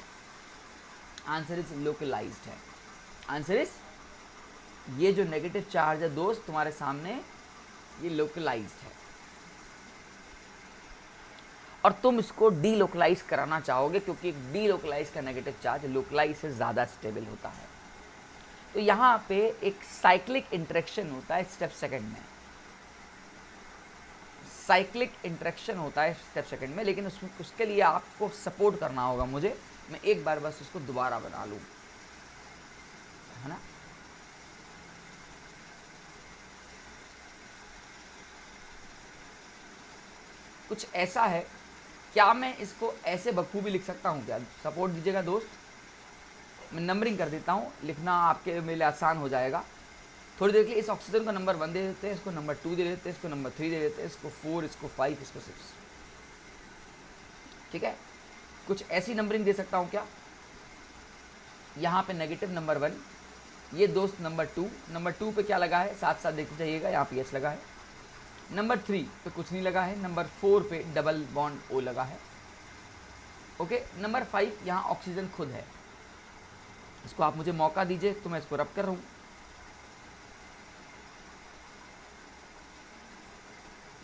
आंसर इज लोकलाइज्ड है। आंसर इज, ये जो नेगेटिव चार्ज है दोस्त तुम्हारे सामने, ये लोकलाइज्ड है और तुम इसको डीलोकलाइज कराना चाहोगे क्योंकि एक डीलोकलाइज का नेगेटिव चार्ज लोकलाइज से ज़्यादा स्टेबल होता है। तो यहाँ पे एक साइक्लिक इंटरेक्शन होता है स्टेप सेकंड में, साइक्लिक इंटरेक्शन होता है स्टेप सेकंड में, लेकिन उसके लिए आपको सपोर्ट करना होगा मुझे। मैं एक बार बस इसको दोबारा बना लूँ, है ना। कुछ ऐसा है, क्या मैं इसको ऐसे बखूबी लिख सकता हूँ क्या? सपोर्ट दीजिएगा दोस्त, मैं नंबरिंग कर देता हूँ, लिखना आपके मेरे लिए आसान हो जाएगा। थोड़ी देर के लिए इस ऑक्सीजन को नंबर 1 दे देते हैं, इसको नंबर 2 दे देते हैं, इसको नंबर 3 दे देते हैं, इसको 4, इसको 5, इसको 6। ठीक है, कुछ ऐसी नंबरिंग दे सकता हूँ क्या? यहाँ पे नेगेटिव नंबर 1, ये दोस्त नंबर 2, नंबर 2 पे क्या लगा है साथ साथ देखते जाइएगा, यहाँ पे एच लगा है। नंबर 3 पे कुछ नहीं लगा है, नंबर 4 पे डबल बॉन्ड O लगा है। ओके, नंबर 5 यहाँ ऑक्सीजन खुद है। इसको आप मुझे मौका दीजिए तो मैं इसको रब कर रहा हूँ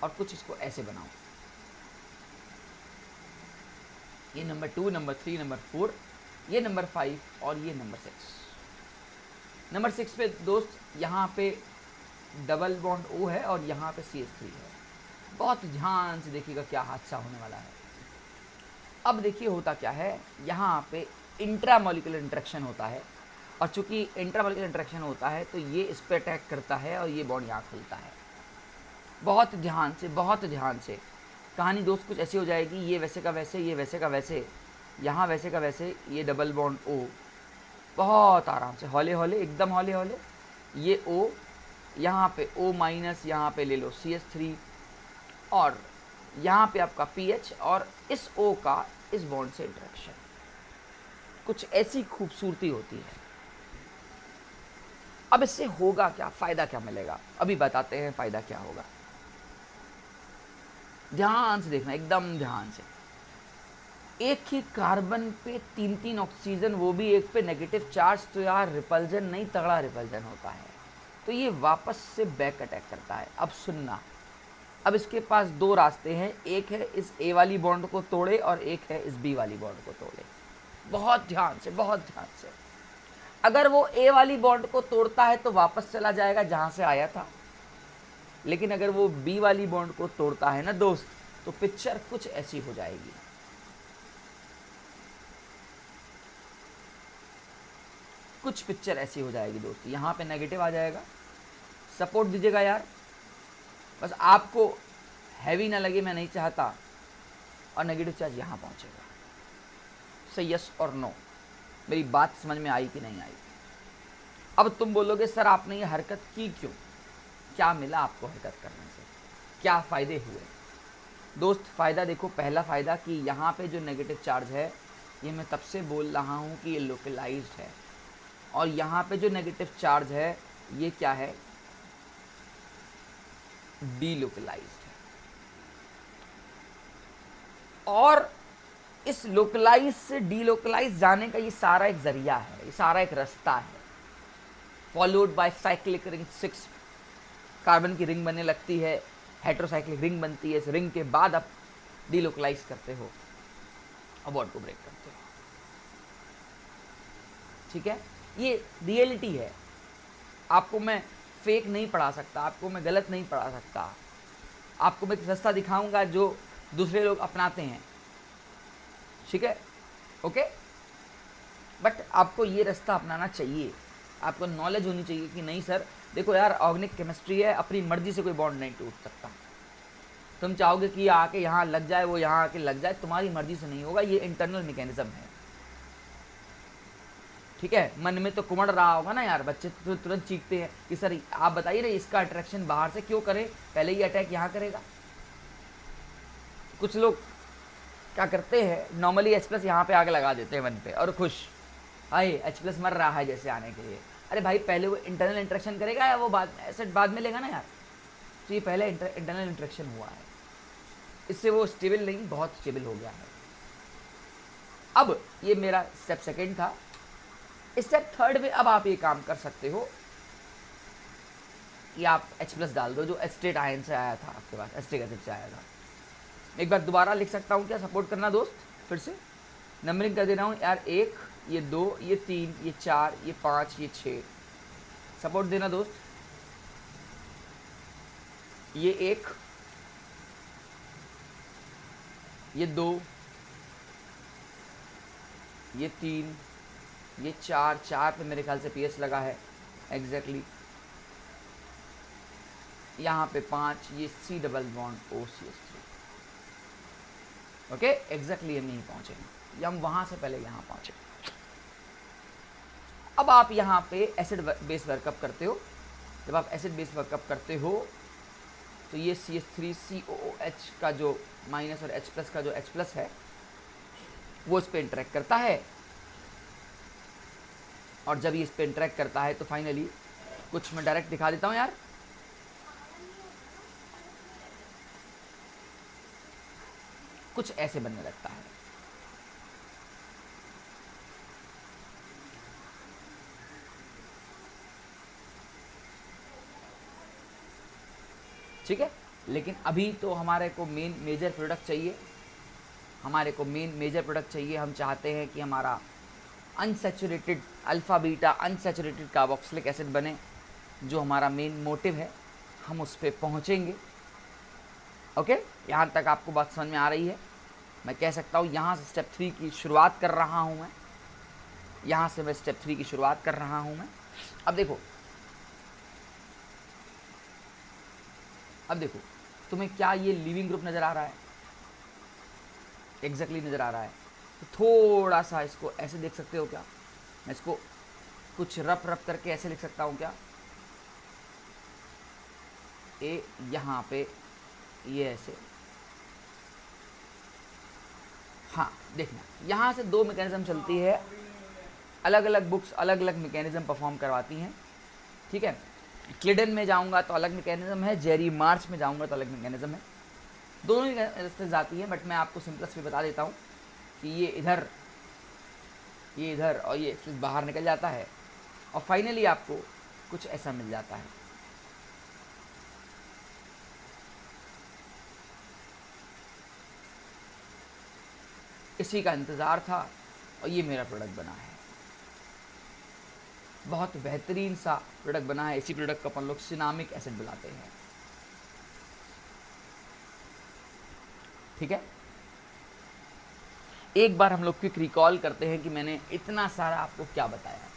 और कुछ इसको ऐसे बनाऊं, ये नंबर 2, नंबर 3, नंबर 4, ये नंबर 5 और ये नंबर 6। नंबर 6 पे दोस्त यहाँ पे डबल बॉन्ड O है और यहाँ पे CH3 है। बहुत ध्यान से देखिएगा क्या हादसा होने वाला है। अब देखिए होता क्या है, यहाँ पे इंट्रामोलिकुलर इंटरेक्शन होता है और चूंकि इंट्रामोलिकुलर इंटरेक्शन होता है तो ये इस पर अटैक करता है और ये बॉन्ड यहाँ खुलता है। बहुत ध्यान से, बहुत ध्यान से, कहानी दोस्त कुछ ऐसी हो जाएगी, ये वैसे का वैसे, ये वैसे का वैसे, यहाँ वैसे का वैसे, ये डबल बॉन्ड O, बहुत आराम से, हौले हौले, एकदम हौले हौले, ये O, यहाँ पे O माइनस, यहाँ पे ले लो CH3 और यहाँ पे आपका pH और इस O का इस बॉन्ड से इंटरेक्शन। कुछ ऐसी खूबसूरती होती है। अब इससे होगा क्या, फ़ायदा क्या मिलेगा, अभी बताते हैं फ़ायदा क्या होगा। ध्यान से देखना, एकदम ध्यान से। एक ही कार्बन पे 3-3 ऑक्सीजन, वो भी एक पे नेगेटिव चार्ज, तो यार रिपल्जन नहीं, तगड़ा रिपल्जन होता है। तो ये वापस से बैक अटैक करता है। अब सुनना, अब इसके पास 2 रास्ते हैं, एक है इस A वाली बॉन्ड को तोड़े और एक है इस B वाली बॉन्ड को तोड़े। बहुत ध्यान से, बहुत ध्यान से। अगर वो A वाली बॉन्ड को तोड़ता है तो वापस चला जाएगा जहाँ से आया था, लेकिन अगर वो बी वाली बॉन्ड को तोड़ता है ना दोस्त, तो पिक्चर कुछ ऐसी हो जाएगी। कुछ पिक्चर ऐसी हो जाएगी दोस्त, यहाँ पे नेगेटिव आ जाएगा। सपोर्ट दीजिएगा यार, बस आपको हैवी ना लगे, मैं नहीं चाहता। और नेगेटिव चार्ज यहाँ पहुँचेगा। से यस और नो, मेरी बात समझ में आई कि नहीं आई? अब तुम बोलोगे सर आपने ये हरकत की क्यों, क्या मिला आपको हरकत करने से, क्या फ़ायदे हुए? दोस्त फ़ायदा देखो, पहला फ़ायदा कि यहाँ पे जो नेगेटिव चार्ज है, ये मैं तब से बोल रहा हूँ कि ये लोकलाइज्ड है। और यहाँ पे जो नेगेटिव चार्ज है ये क्या है, डीलोकलाइज्ड है। और इस लोकलाइज से डीलोकलाइज जाने का ये सारा एक जरिया है, ये सारा एक रास्ता है। Followed by cyclic ring 6, carbon की रिंग बनने लगती है, हेट्रोसाइक्लिक रिंग बनती है। इस रिंग के बाद आप डीलोकलाइज करते हो और बॉन्ड को ब्रेक करते हो। ठीक है, ये रियलिटी है। आपको मैं फेक नहीं पढ़ा सकता, आपको मैं गलत नहीं पढ़ा सकता। आपको मैं एक रास्ता दिखाऊंगा जो दूसरे लोग अपनाते हैं। ठीक है, ओके। बट आपको ये रास्ता अपनाना चाहिए, आपको नॉलेज होनी चाहिए कि नहीं सर देखो यार, ऑर्गेनिक केमिस्ट्री है, अपनी मर्जी से कोई बॉन्ड नहीं टूट सकता। तुम चाहोगे कि आके यहाँ लग जाए, वो यहाँ आके लग जाए, तुम्हारी मर्जी से नहीं होगा, ये इंटरनल मैकेनिज्म है। ठीक है, मन में तो कुमड़ रहा होगा ना यार, बच्चे तो तुरंत चीखते हैं कि सर आप बताइए ना, इसका अट्रैक्शन बाहर से क्यों करे, पहले ही अटैक यहाँ करेगा। कुछ लोग क्या करते हैं, नॉर्मली H+ यहाँ पे आग लगा देते हैं मन पे और खुश, हाय H+ मर रहा है जैसे आने के लिए। अरे भाई पहले वो इंटरनल इंटरेक्शन करेगा या वो बाद एसिड बाद में लेगा ना यार। तो ये पहले इंटरनल इंटरेक्शन हुआ है, इससे वो स्टेबल नहीं, बहुत स्टेबल हो गया है। अब ये मेरा स्टेप सेकेंड था। स्टेप थर्ड में अब आप ये काम कर सकते हो कि आप H+ डाल दो, जो एस्टेट आयन से आया था आपके पास, एस्टिक एसिड से आया था। एक बार दोबारा लिख सकता हूँ क्या, सपोर्ट करना दोस्त, फिर से नंबरिंग कर दे रहा हूँ यार, 1, ये 2, ये 3, ये 4, ये 5, ये 6। सपोर्ट देना दोस्त, ये 1, ये 2, ये 3, ये 4 पे मेरे ख्याल से PS लगा है एग्जैक्टली। यहाँ पे 5, ये C double bond OCH3। Okay, exactly हम यहीं पहुँचेंगे, या हम वहाँ से पहले यहाँ पहुँचे। अब आप यहाँ पे एसिड बेस वर्कअप करते हो। जब आप एसिड बेस वर्कअप करते हो तो ये CH3COOH का जो माइनस और H+ का जो H+ है वो इस पर इंटरेक्ट करता है। और जब ये इस पर इंटरेक्ट करता है तो फाइनली कुछ मैं डायरेक्ट दिखा देता हूँ यार। कुछ ऐसे बनने लगता है। ठीक है, लेकिन अभी तो हमारे को मेन मेजर प्रोडक्ट चाहिए, हमारे को मेन मेजर प्रोडक्ट चाहिए। हम चाहते हैं कि हमारा unsaturated alpha beta unsaturated carboxylic acid बने, जो हमारा मेन मोटिव है, हम उस पर पहुँचेंगे। ओके, यहाँ तक आपको बात समझ में आ रही है? मैं कह सकता हूँ यहाँ से स्टेप 3 की शुरुआत कर रहा हूँ मैं, यहाँ से मैं स्टेप 3 की शुरुआत कर रहा हूँ मैं। अब देखो तुम्हें क्या ये लीविंग ग्रुप नज़र आ रहा है? एग्जैक्टली नज़र आ रहा है। तो थोड़ा सा इसको ऐसे देख सकते हो क्या? मैं इसको कुछ रफ करके ऐसे लिख सकता हूँ क्या? ए यहाँ पे ये ऐसे, हाँ देखना, यहाँ से 2 मैकेनिज्म चलती है, अलग अलग बुक्स अलग अलग मैकेनिज्म परफॉर्म करवाती हैं। ठीक है, क्लिडन में जाऊँगा तो अलग मैकेनिज्म है, जेरी मार्च में जाऊँगा तो अलग मैकेनिज्म है, दोनों ही रास्ते जाती हैं। बट मैं आपको सिंपलेस्ट भी बता देता हूँ कि ये इधर और ये बाहर निकल जाता है और फाइनली आपको कुछ ऐसा मिल जाता है। इसी का इंतज़ार था और ये मेरा प्रोडक्ट बना है। बहुत बेहतरीन सा प्रोडक्ट बना है। इसी प्रोडक्ट को अपन लोग सिनामिक एसिड बुलाते हैं। ठीक है, एक बार हम लोग क्विक रिकॉल करते हैं कि मैंने इतना सारा आपको क्या बताया,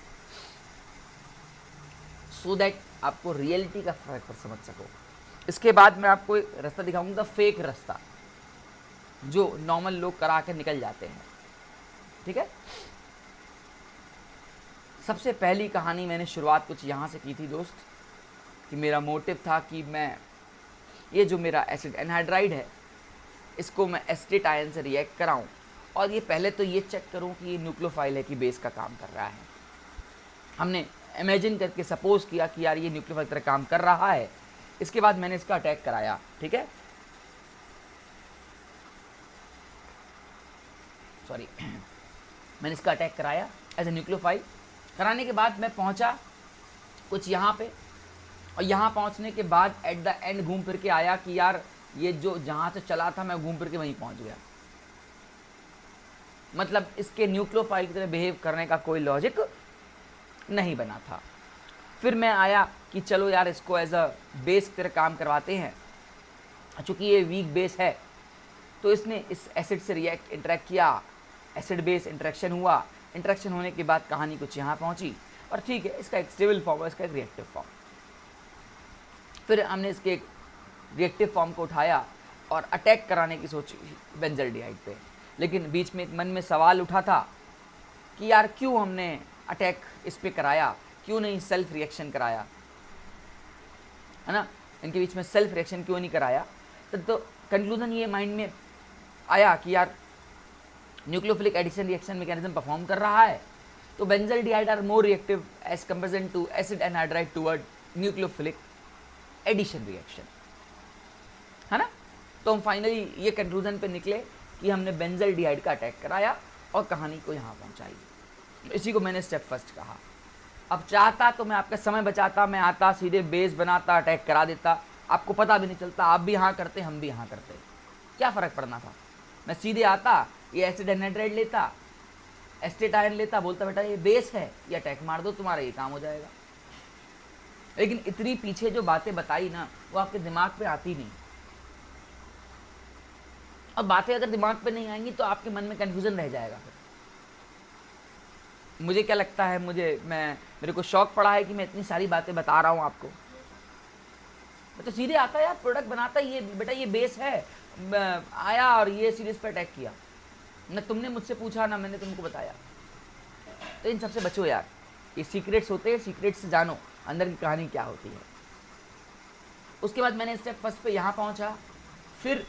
सो दैट आपको रियलिटी का फर्क पर समझ सको। इसके बाद मैं आपको एक रास्ता दिखाऊंगा, फेक रास्ता जो नॉर्मल लोग करा के निकल जाते हैं। ठीक है, सबसे पहली कहानी मैंने शुरुआत कुछ यहाँ से की थी दोस्त, कि मेरा मोटिव था कि मैं ये जो मेरा एसिड एनहाइड्राइड है इसको मैं एसिटेट आयन से रिएक्ट कराऊं, और ये पहले तो ये चेक करूं कि ये न्यूक्लियोफाइल है कि बेस का काम कर रहा है। हमने इमेजिन करके सपोज किया कि यार ये न्यूक्लियोफाइल तरह काम कर रहा है। इसके बाद मैंने इसका अटैक कराया। ठीक है, सॉरी मैंने इसका अटैक कराया एज ए न्यूक्लियोफाइल। कराने के बाद मैं पहुंचा कुछ यहाँ पे, और यहाँ पहुंचने के बाद एट द एंड घूम फिर के आया कि यार ये जो जहाँ से चला था मैं घूम फिर के वहीं पहुंच गया। मतलब इसके न्यूक्लियोफाइल की तरह बिहेव करने का कोई लॉजिक नहीं बना था। फिर मैं आया कि चलो यार इसको एज अ बेस की तरह काम करवाते हैं, चूँकि ये वीक बेस है तो इसने इस एसिड से रिएक्ट इंटरेक्ट किया, एसिड बेस इंटरेक्शन हुआ। इंटरेक्शन होने के बाद कहानी कुछ यहाँ पहुँची, और ठीक है इसका एक स्टेबल फॉर्म है, इसका एक रिएक्टिव फॉर्म। फिर हमने इसके एक रिएक्टिव फॉर्म को उठाया और अटैक कराने की सोची बेंजल्डिहाइड पे। लेकिन बीच में एक मन में सवाल उठा था कि यार क्यों हमने अटैक इस पे कराया, क्यों नहीं सेल्फ रिएक्शन कराया, है ना, इनके बीच में सेल्फ रिएक्शन क्यों नहीं कराया। तो कंक्लूजन ये माइंड में आया कि यार nucleophilic addition reaction mechanism perform कर रहा है, तो benzaldehyde are more reactive as comparison to acid anhydride toward nucleophilic addition reaction, है ना। तो हम फाइनली ये कंक्लूजन पे निकले कि हमने बेंजल्डिहाइड का अटैक कराया और कहानी को यहाँ पहुँचाई। इसी को मैंने स्टेप फर्स्ट कहा। अब चाहता तो मैं आपका समय बचाता, मैं आता सीधे बेस बनाता, अटैक करा देता, आपको पता भी नहीं चलता, आप भी यहाँ करते हम भी यहाँ करते, क्या फ़र्क पड़ना था। मैं सीधे आता, ये एसिड एनहाइड्राइड लेता, एसिटेट आयन लेता, बोलता बेटा ये बेस है, ये अटैक मार दो, तुम्हारा ये काम हो जाएगा। लेकिन इतनी पीछे जो बातें बताई ना वो आपके दिमाग पे आती नहीं, और बातें अगर दिमाग पे नहीं आएंगी तो आपके मन में कन्फ्यूजन रह जाएगा। फिर मुझे क्या लगता है, मेरे को शौक पड़ा है कि मैं इतनी सारी बातें बता रहा हूँ आपको। मैं तो सीधे आता यार, प्रोडक्ट बनाता, ये बेटा ये बेस है, आया और ये सीरीज पे अटैक किया, न तुमने मुझसे पूछा ना मैंने तुमको बताया। तो इन सबसे बचो यार, ये सीक्रेट्स होते हैं, सीक्रेट्स से जानो अंदर की कहानी क्या होती है। उसके बाद मैंने स्टेप फर्स्ट पे यहाँ पहुँचा। फिर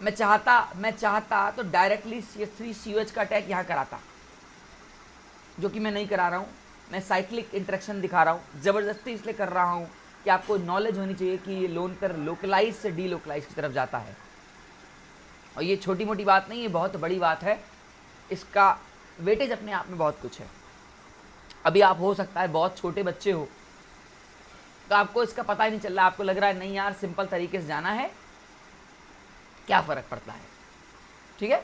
मैं चाहता तो डायरेक्टली CH3COH का अटैक यहाँ कराता, जो कि मैं नहीं करा रहा हूँ। मैं साइक्लिक इंटरेक्शन दिखा रहा हूँ, ज़बरदस्ती इसलिए कर रहा हूँ कि आपको नॉलेज होनी चाहिए कि ये लोन पर लोकलाइज से डीलोकलाइज की तरफ जाता है। और ये छोटी मोटी बात नहीं, ये बहुत बड़ी बात है, इसका वेटेज अपने आप में बहुत कुछ है। अभी आप हो सकता है बहुत छोटे बच्चे हो तो आपको इसका पता ही नहीं चल रहा, आपको लग रहा है नहीं यार सिंपल तरीके से जाना है, क्या फ़र्क पड़ता है। ठीक है,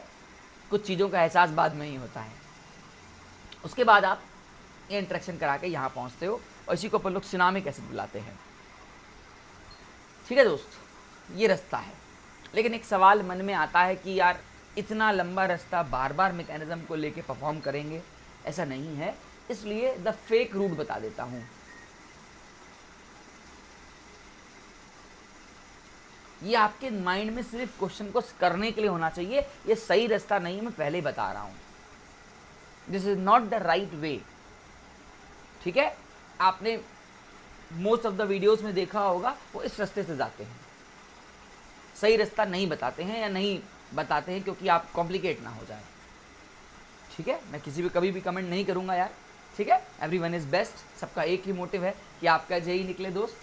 कुछ चीज़ों का एहसास बाद में ही होता है। उसके बाद आप ये इंटरेक्शन करा के यहाँ पहुँचते हो, और इसी को अपन लोग सिनामिक एसिड बुलाते हैं। ठीक है दोस्त, ये रास्ता है। लेकिन एक सवाल मन में आता है कि यार इतना लंबा रास्ता बार बार मैकेनिज्म को लेके परफॉर्म करेंगे, ऐसा नहीं है, इसलिए द फेक रूट बता देता हूँ। ये आपके माइंड में सिर्फ क्वेश्चन को करने के लिए होना चाहिए, ये सही रास्ता नहीं है, मैं पहले ही बता रहा हूँ, this is not the right way. ठीक है, आपने मोस्ट ऑफ द वीडियोस में देखा होगा वो इस रास्ते से जाते हैं, सही रास्ता नहीं बताते हैं, या नहीं बताते हैं क्योंकि आप कॉम्प्लिकेट ना हो जाए। ठीक है, मैं किसी भी कभी भी कमेंट नहीं करूँगा यार। ठीक है, एवरीवन इज़ बेस्ट, सबका एक ही मोटिव है कि आपका जेई निकले दोस्त,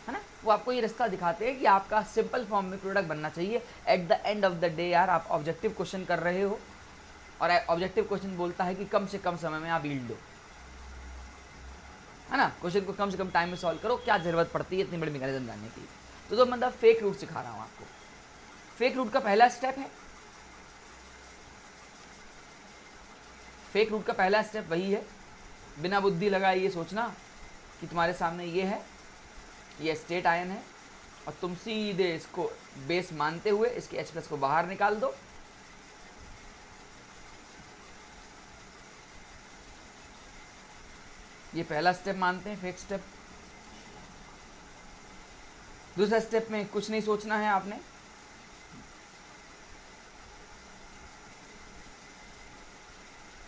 है ना। वो आपको ये रास्ता दिखाते हैं कि आपका सिंपल फॉर्म में प्रोडक्ट बनना चाहिए। At the end of the day यार आप ऑब्जेक्टिव क्वेश्चन कर रहे हो, और ऑब्जेक्टिव क्वेश्चन बोलता है कि कम से कम समय में आप यील्ड दो, है ना। क्वेश्चन को कम से कम टाइम में सॉल्व करो, क्या जरूरत पड़ती है इतनी बड़ी मैकेनिज्म जानने की। तो मतलब फेक रूट सिखा रहा हूँ आपको। फेक रूट का पहला स्टेप है, फेक रूट का पहला स्टेप वही है, बिना बुद्धि लगाए ये सोचना कि तुम्हारे सामने ये है, ये एसिटेट आयन है, और तुम सीधे इसको बेस मानते हुए इसके H+ को बाहर निकाल दो। ये पहला स्टेप मानते हैं, फेक स्टेप। दूसरा स्टेप में कुछ नहीं सोचना है आपने,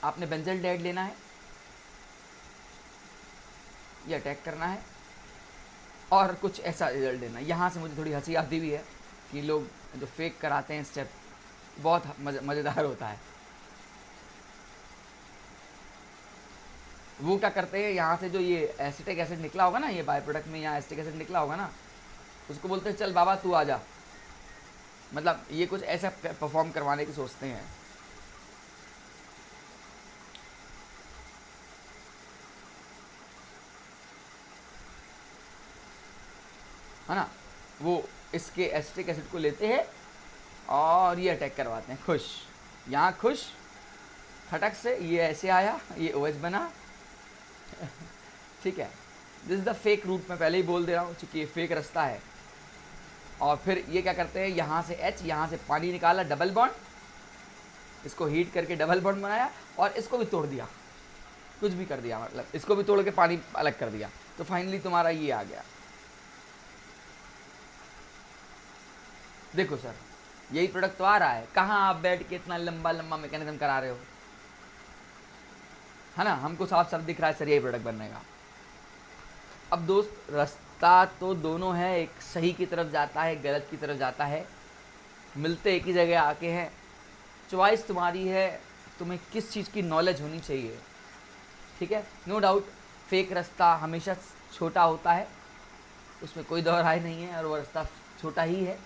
आपने बेंजल्डिहाइड लेना है, ये अटैक करना है और कुछ ऐसा रिजल्ट देना। यहाँ से मुझे थोड़ी हंसी आती भी है कि लोग जो फेक कराते हैं स्टेप, बहुत मज़ेदार होता है। वो क्या करते हैं, यहाँ से जो ये एसिटिक एसिड निकला होगा ना, ये बाय प्रोडक्ट में यहाँ एसिटिक एसिड निकला होगा ना, उसको बोलते हैं चल बाबा तू आ जा। मतलब ये कुछ ऐसा परफॉर्म करवाने की सोचते हैं। है ना, वो इसके एसिटिक एसिड को लेते हैं और ये अटैक करवाते हैं। खुश, यहाँ खुश, फटक से ये ऐसे आया, ये OH बना। ठीक है, this is the fake route. मैं पहले ही बोल दे रहा हूँ क्योंकि ये फेक रास्ता है। और फिर ये क्या करते हैं, यहाँ से H, यहाँ से पानी निकाला, डबल बॉन्ड, इसको हीट करके डबल बॉन्ड बनाया और इसको भी तोड़ दिया, कुछ भी कर दिया, मतलब इसको भी तोड़ के पानी अलग कर दिया। तो फाइनली तुम्हारा ये आ गया। देखो सर, यही प्रोडक्ट तो आ रहा है, कहाँ आप बैठ के इतना लंबा लंबा मैकेनिज्म करा रहे हो, है ना। हमको साफ साफ दिख रहा है सर यही प्रोडक्ट बनने का। अब दोस्त, रास्ता तो दोनों है, एक सही की तरफ जाता है, गलत की तरफ जाता है, मिलते एक ही जगह आके हैं। चॉइस तुम्हारी है, तुम्हें किस चीज़ की नॉलेज होनी चाहिए। ठीक है, नो डाउट फेक रास्ता हमेशा छोटा होता है, उसमें कोई दो राय नहीं है, और वो रास्ता छोटा ही है।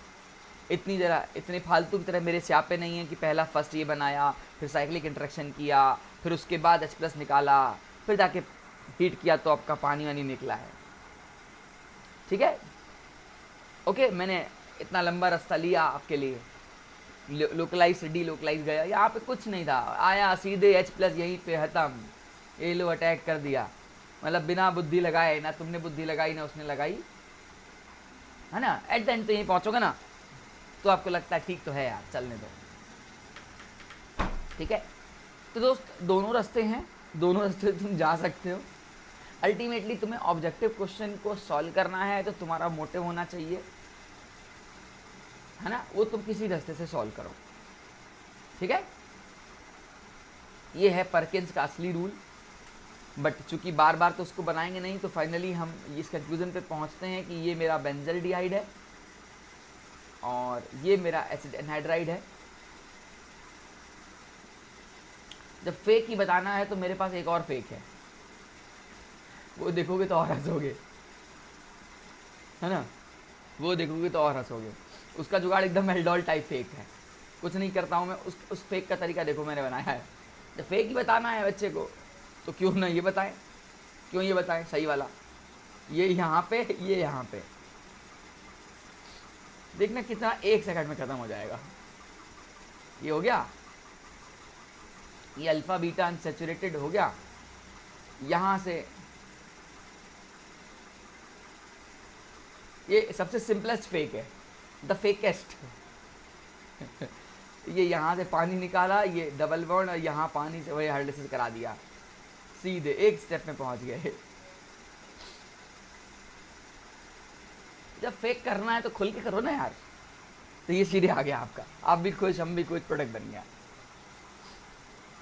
इतने फालतू की तरह मेरे स्यापे नहीं है कि पहला फर्स्ट ये बनाया, फिर साइक्लिक इंटरेक्शन किया, फिर उसके बाद H+ निकाला, फिर जाके हीट किया तो आपका पानी वानी निकला है। ठीक है, ओके, मैंने इतना लंबा रास्ता लिया आपके लिए, लोकलाइज से डी लोकलाइज गया, यहाँ पे कुछ नहीं था, आया सीधे H+ यहीं पे ख़त्म, ये लो अटैक कर दिया। मतलब बिना बुद्धि लगाए, ना तुमने बुद्धि लगाई ना उसने लगाई, है ना। एट द एंड तो यहीं पहुँचोगे ना, तो आपको लगता है ठीक तो है यार, चलने दो। ठीक है, तो दोस्त दोनों रास्ते हैं, दोनों रास्ते तुम जा सकते हो। अल्टीमेटली तुम्हें ऑब्जेक्टिव क्वेश्चन को सॉल्व करना है, तो तुम्हारा मोटिव होना चाहिए, है ना, वो तुम किसी रास्ते से सॉल्व करो। ठीक है, ये है परकिंस का असली रूल। बट चूंकि बार बार तो उसको बनाएंगे नहीं, तो फाइनली हम इस कंक्लूजन पे पहुंचते हैं कि ये मेरा बेंजल्डिहाइड है और ये मेरा एसिड एनहाइड्राइड है। जब फेक ही बताना है तो मेरे पास एक और फेक है, वो देखोगे तो और हंसोगे, है ना, वो देखोगे तो और हंसोगे। उसका जुगाड़ एकदम एल्डोल टाइप फेक है, कुछ नहीं करता हूँ मैं, उस फेक का तरीका देखो मैंने बनाया है। जब फेक ही बताना है बच्चे को तो क्यों ना ये बताएं, क्यों ये बताएं सही वाला, ये यहाँ पे, ये यहाँ पे, देखना कितना 1 सेकंड में ख़त्म हो जाएगा। ये हो गया, ये अल्फ़ा बीटा अनसैचुरेटेड हो गया। यहाँ से ये सबसे सिंपलेस्ट फेक है, द फेकेस्ट। ये यहाँ से पानी निकाला, ये डबल बॉन्ड, और यहाँ पानी से वही हाइड्रोलिसिस करा दिया, सीधे एक स्टेप में पहुँच गए। जब फेक करना है तो खुल के करो ना यार। तो ये सीधे आ गया आपका, आप भी खुश, हम भी खुश, प्रोडक्ट बन गया,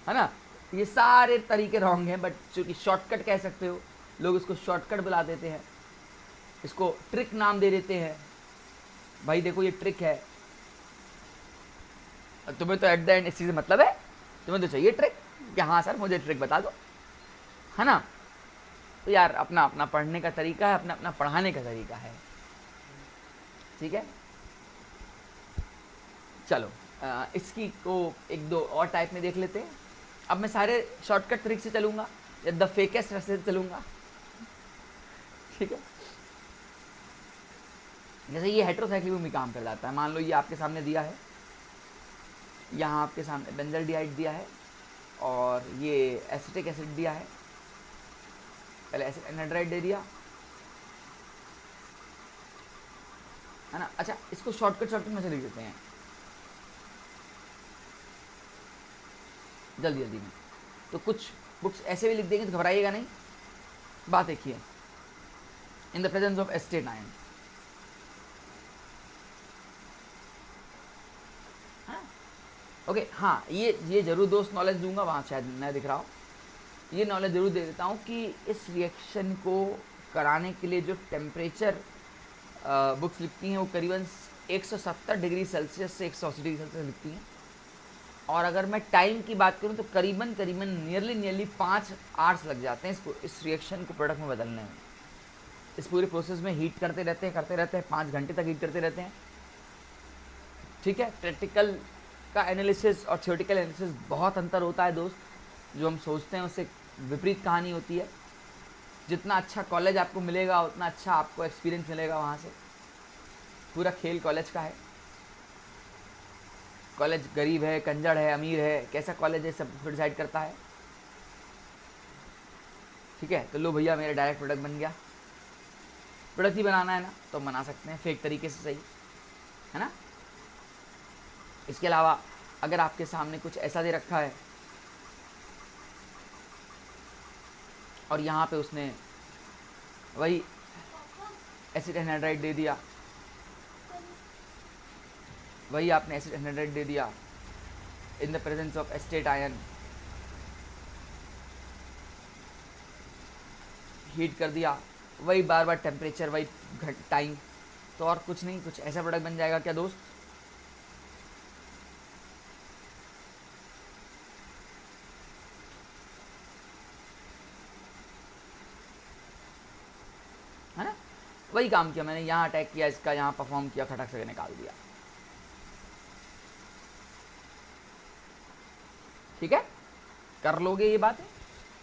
है ना। ये सारे तरीके रॉन्ग हैं, बट चूंकि शॉर्टकट कह सकते हो, लोग इसको शॉर्टकट बुला देते हैं, इसको ट्रिक नाम दे देते हैं। भाई देखो ये ट्रिक है, तुम्हें तो एट द एंड इस चीज़ से मतलब है, तुम्हें तो चाहिए ट्रिक कि हाँ सर मुझे ट्रिक बता दो, है ना। तो यार अपना अपना पढ़ने का तरीका है, अपना अपना पढ़ाने का तरीका है। ठीक है, चलो इसकी को 1-2 और टाइप में देख लेते हैं। अब मैं सारे शॉर्टकट ट्रिक से चलूँगा या द फेकेस्ट रास्ते से चलूँगा। ठीक है, जैसे ये हेटेरोसाइक्लिक में काम कर जाता है। मान लो ये आपके सामने दिया है, यहाँ आपके सामने बेंजल्डिहाइड दिया है और ये एसिटिक एसिड दिया है, पहले एसिड एनहाइड्राइड दे दिया, है ना। अच्छा, इसको शॉर्टकट में से लिख देते हैं जल्दी जल्दी में। तो कुछ बुक्स ऐसे भी लिख देंगे तो घबराइएगा नहीं। बात देखिए, in the presence of estate ion, okay हाँ, ये जरूर दोस्त नॉलेज दूंगा, वहाँ शायद मैं दिख रहा हूँ, ये नॉलेज ज़रूर दे देता हूँ कि इस रिएक्शन को कराने के लिए जो टेम्परेचर बुक्स लिखती हैं वो करीबन 170 डिग्री सेल्सियस से 180 डिग्री सेल्सियस लिखती हैं। और अगर मैं टाइम की बात करूँ तो करीबन नियरली 5 आवर्स लग जाते हैं इसको, इस रिएक्शन को प्रोडक्ट में बदलने में। इस पूरे प्रोसेस में हीट करते रहते हैं 5 घंटे तक हीट करते रहते हैं। ठीक है, प्रैक्टिकल का एनालिसिस और थ्योरेटिकल एनालिसिस बहुत अंतर होता है दोस्त, जो हम सोचते हैं उससे विपरीत कहानी होती है। जितना अच्छा कॉलेज आपको मिलेगा उतना अच्छा आपको एक्सपीरियंस मिलेगा वहाँ से। पूरा खेल कॉलेज का है। कॉलेज गरीब है, कंजड़ है, अमीर है, कैसा कॉलेज है, सब डिसाइड करता है। ठीक है, तो लो भैया मेरा डायरेक्ट प्रोडक्ट बन गया। प्रोडक्ट ही बनाना है ना तो बना सकते हैं फेक तरीके से, सही है ना। इसके अलावा अगर आपके सामने कुछ ऐसा दे रखा है और यहाँ पे उसने वही एसिड एनहाइड्राइड दे दिया, वही आपने एसिड एनहाइड्राइड दे दिया in the presence of estate ion, heat कर दिया, वही बार बार टेम्परेचर, वही टाइम, तो और कुछ नहीं, कुछ ऐसा प्रोडक्ट बन जाएगा क्या दोस्त। है ना, वही काम किया मैंने, यहाँ अटैक किया, इसका यहाँ परफॉर्म किया, खटक से निकाल दिया। ठीक है, कर लोगे ये बातें।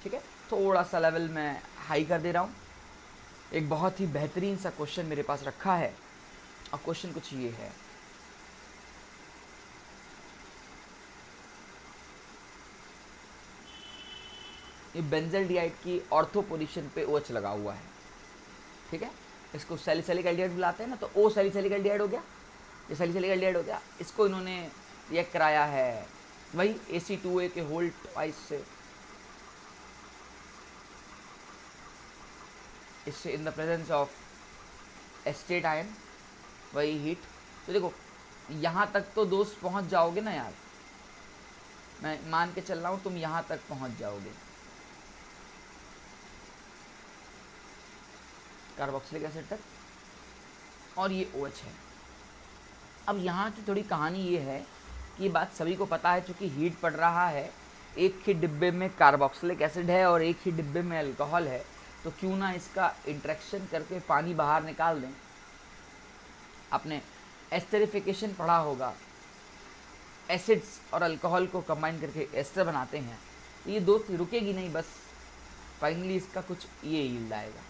ठीक है, थोड़ा सा लेवल मैं हाई कर दे रहा हूँ। एक बहुत ही बेहतरीन सा क्वेश्चन मेरे पास रखा है, और क्वेश्चन कुछ ये है, ये बेंजल्डिहाइड की ऑर्थो पोजीशन पे OH लगा हुआ है। ठीक है, इसको सैलिसिलिक एल्डिहाइड बुलाते हैं ना, तो O सैलिसिलिक एल्डिहाइड हो गया, ये सैलिसिलिक एल्डिहाइड हो गया। इसको इन्होंने रिएक्ट कराया है वही AC2A के होल ट्वाइस से, इससे in the presence of estate ion, वही हीट। तो देखो यहाँ तक तो दोस्त पहुँच जाओगे ना यार, मैं मान के चल रहा हूँ तुम यहाँ तक पहुँच जाओगे, कार्बोक्सिलिक एसिड तक, और ये OH है। अब यहाँ की थोड़ी कहानी ये है कि ये बात सभी को पता है, चूँकि हीट पड़ रहा है, एक ही डिब्बे में कार्बोक्सिलिक एसिड है और एक ही डिब्बे में अल्कोहल है, तो क्यों ना इसका इंट्रैक्शन करके पानी बाहर निकाल दें। आपने एस्टरिफिकेशन पढ़ा होगा, एसिड्स और अल्कोहल को कंबाइन करके एस्टर बनाते हैं, तो ये दोस्त रुकेगी नहीं, बस फाइनली इसका कुछ ये यील्ड आएगा।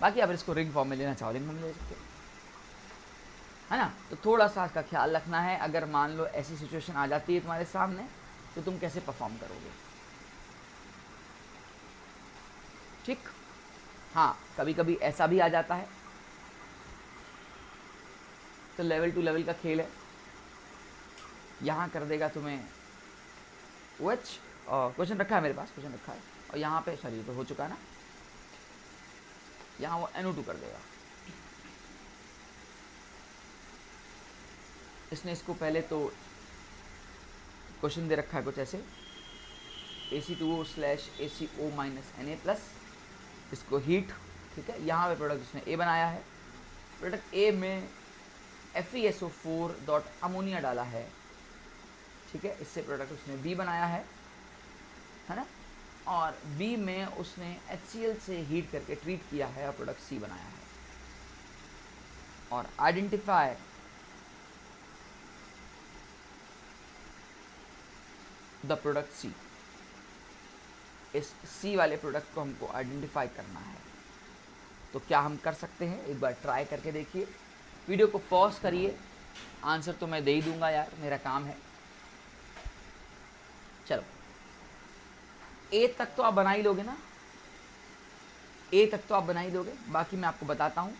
बाकी आप इसको रिंग फॉर्म में लेना चाहो रिंग फॉर्म में ले सकते हो, है ना। तो थोड़ा सा इसका ख्याल रखना है, अगर मान लो ऐसी सिचुएशन आ जाती है तुम्हारे सामने तो तुम कैसे परफॉर्म करोगे। ठीक, हाँ कभी कभी ऐसा भी आ जाता है, तो लेवल टू लेवल का खेल है। यहाँ कर देगा तुम्हें OH, और क्वेश्चन रखा है मेरे पास, क्वेश्चन रखा है, और यहाँ पे सॉरी तो हो चुका है ना, यहाँ वो NO2 कर देगा। इसने इसको पहले तो क्वेश्चन दे रखा है कुछ ऐसे, AC2O/ACO Na+, इसको हीट। ठीक है, यहाँ पे प्रोडक्ट इसने A बनाया है, प्रोडक्ट A में FeSO4 डॉट अमोनिया डाला है। ठीक है, इससे प्रोडक्ट उसने B बनाया है ना, और B में उसने HCl से हीट करके ट्रीट किया है और प्रोडक्ट C बनाया है। और आइडेंटिफाई द प्रोडक्ट C, इस C वाले प्रोडक्ट को हमको आइडेंटिफाई करना है। तो क्या हम कर सकते हैं, एक बार ट्राई करके देखिए, वीडियो को पॉज करिए, आंसर तो मैं दे ही दूंगा यार, मेरा काम है। चलो ए तक तो आप बना ही लोगे ना, ए तक तो आप बना ही दोगे, बाकी मैं आपको बताता हूँ।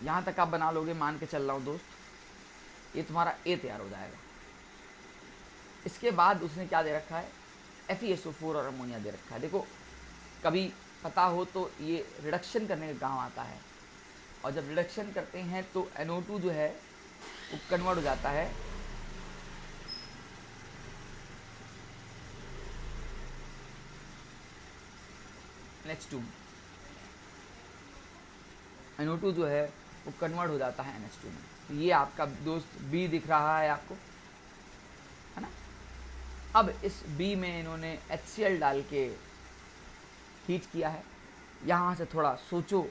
यहाँ तक आप बना लोगे, मान के चल रहा हूँ दोस्त, ये तुम्हारा ए तैयार हो जाएगा। इसके बाद उसने क्या दे रखा है, FeSO4 और अमोनिया दे रखा है। देखो कभी पता हो तो ये रिडक्शन करने का काम आता है, और जब रिडक्शन करते हैं तो NO2 जो है वो कन्वर्ट हो जाता है NH2। NO2 जो है वो कन्वर्ट हो जाता है NH2 में। तो ये आपका दोस्त B दिख रहा है आपको, है ना। अब इस B में इन्होंने HCl डाल के हीट किया है। यहाँ से थोड़ा सोचो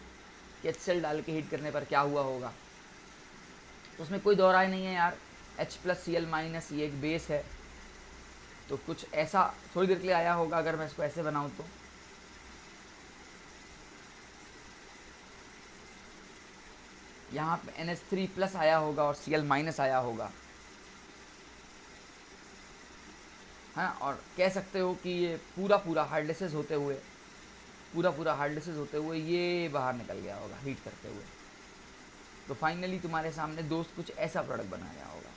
कि HCl डाल के हीट करने पर क्या हुआ होगा। तो उसमें कोई दो राय नहीं है यार, H+Cl- ये एक बेस है, तो कुछ ऐसा थोड़ी देर के लिए आया होगा। अगर मैं इसको ऐसे बनाऊँ तो यहाँ पे NH3+ आया होगा और Cl- आया होगा, हाँ। और कह सकते हो कि ये पूरा हार्डलेसेस होते हुए ये बाहर निकल गया होगा हीट करते हुए। तो फाइनली तुम्हारे सामने दोस्त कुछ ऐसा प्रोडक्ट बनाया होगा।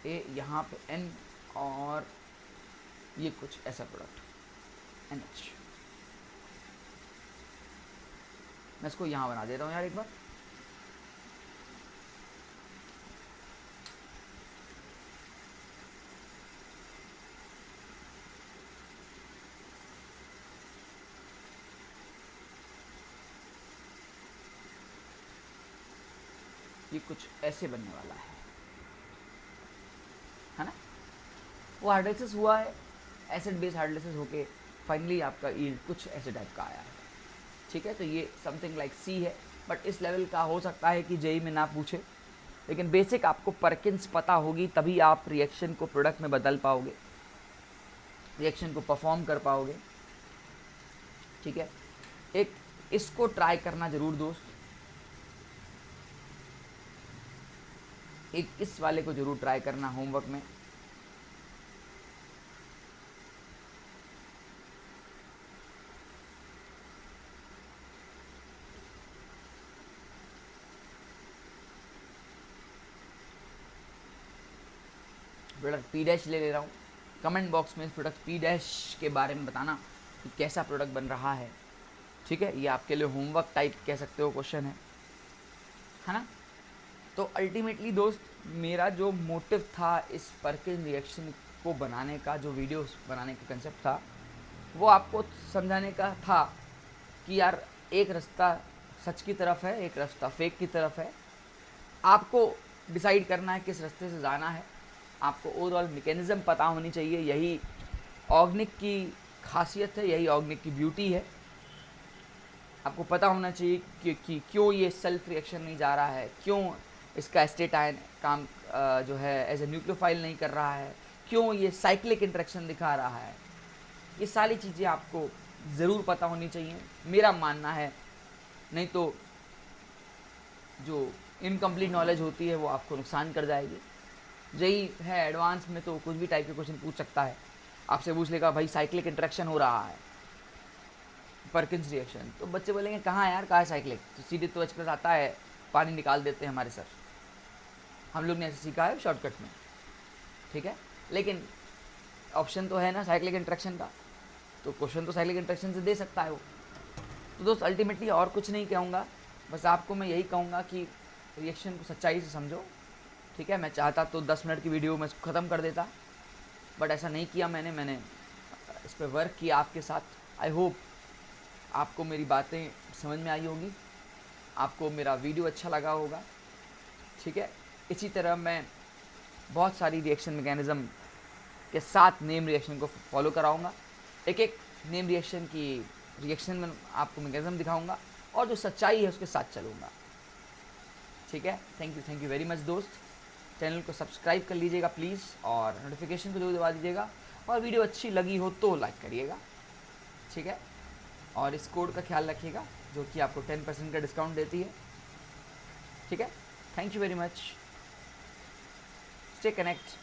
ए यहाँ पे N और ये कुछ ऐसा प्रोडक्ट NH। मैं इसको यहाँ बना देता हूँ यार एक बार। ये कुछ ऐसे बनने वाला है ना। वो हार्डलेसेस हुआ है, एसिड बेस हार्डलेसेस होके फाइनली आपका यील्ड कुछ ऐसे टाइप का आया है, ठीक है। तो ये समथिंग लाइक C है, बट इस लेवल का हो सकता है कि जेई में ना पूछे, लेकिन बेसिक आपको परकिंस पता होगी तभी आप रिएक्शन को प्रोडक्ट में बदल पाओगे, रिएक्शन को परफॉर्म कर पाओगे, ठीक है। एक इसको ट्राई करना जरूर दोस्त, एक इस वाले को जरूर ट्राई करना होमवर्क में। प्रोडक्ट P- ले रहा हूँ। कमेंट बॉक्स में इस प्रोडक्ट P- के बारे में बताना कि कैसा प्रोडक्ट बन रहा है, ठीक है। ये आपके लिए होमवर्क टाइप कह सकते हो क्वेश्चन है ना। तो अल्टीमेटली दोस्त मेरा जो मोटिव था इस परकिंस रिएक्शन को बनाने का, जो वीडियो बनाने का कंसेप्ट था, वो आपको समझाने का था कि यार एक रास्ता सच की तरफ है, एक रास्ता फेक की तरफ है। आपको डिसाइड करना है किस रास्ते से जाना है। आपको ओवरऑल मैकेनिज्म पता होनी चाहिए, यही ऑर्गेनिक की खासियत है, यही ऑर्गेनिक की ब्यूटी है। आपको पता होना चाहिए कि क्यों ये सेल्फ रिएक्शन नहीं जा रहा है, क्यों इसका एस्टेटाइन काम जो है एज ए न्यूक्लियोफाइल नहीं कर रहा है, क्यों ये साइक्लिक इंटरेक्शन दिखा रहा है। ये सारी चीज़ें आपको ज़रूर पता होनी चाहिए, मेरा मानना है। नहीं तो जो इनकम्प्लीट नॉलेज होती है वो आपको नुकसान कर जाएगी। यही है एडवांस में तो कुछ भी टाइप के क्वेश्चन पूछ सकता है, आपसे पूछ लेगा भाई साइक्लिक इंटरेक्शन हो रहा है, परकिंस रिएक्शन, तो बच्चे बोलेंगे कहाँ यार, कहाँ है साइक्लिक, तो सीधे तो H+ आता है, पानी निकाल देते हैं हमारे सर। हम लोग ने ऐसे सीखा है शॉर्टकट में, ठीक है। लेकिन ऑप्शन तो है ना साइक्लिक इंटरेक्शन का, तो क्वेश्चन तो साइक्लिक इंटरेक्शन से दे सकता है वो। तो दोस्त अल्टीमेटली और कुछ नहीं कहूँगा, बस आपको मैं यही कहूँगा कि रिएक्शन को सच्चाई से समझो, ठीक है। मैं चाहता तो 10 मिनट की वीडियो में इसको ख़त्म कर देता, बट ऐसा नहीं किया मैंने इस पर वर्क किया आपके साथ। आई होप आपको मेरी बातें समझ में आई होगी, आपको मेरा वीडियो अच्छा लगा होगा, ठीक है। इसी तरह मैं बहुत सारी रिएक्शन मैकेनिज़्म के साथ नेम रिएक्शन को फॉलो कराऊंगा। एक एक नेम रिएक्शन की रिएक्शन में आपको मैकेनिज़्म दिखाऊंगा और जो सच्चाई है उसके साथ चलूँगा। ठीक है, थैंक यू वेरी मच दोस्त। चैनल को सब्सक्राइब कर लीजिएगा प्लीज़, और नोटिफिकेशन को जरूर दबा दीजिएगा, और वीडियो अच्छी लगी हो तो लाइक करिएगा, ठीक है। और इस कोड का ख्याल रखिएगा जो कि आपको 10% का डिस्काउंट देती है, ठीक है। Thank you very much, stay connect.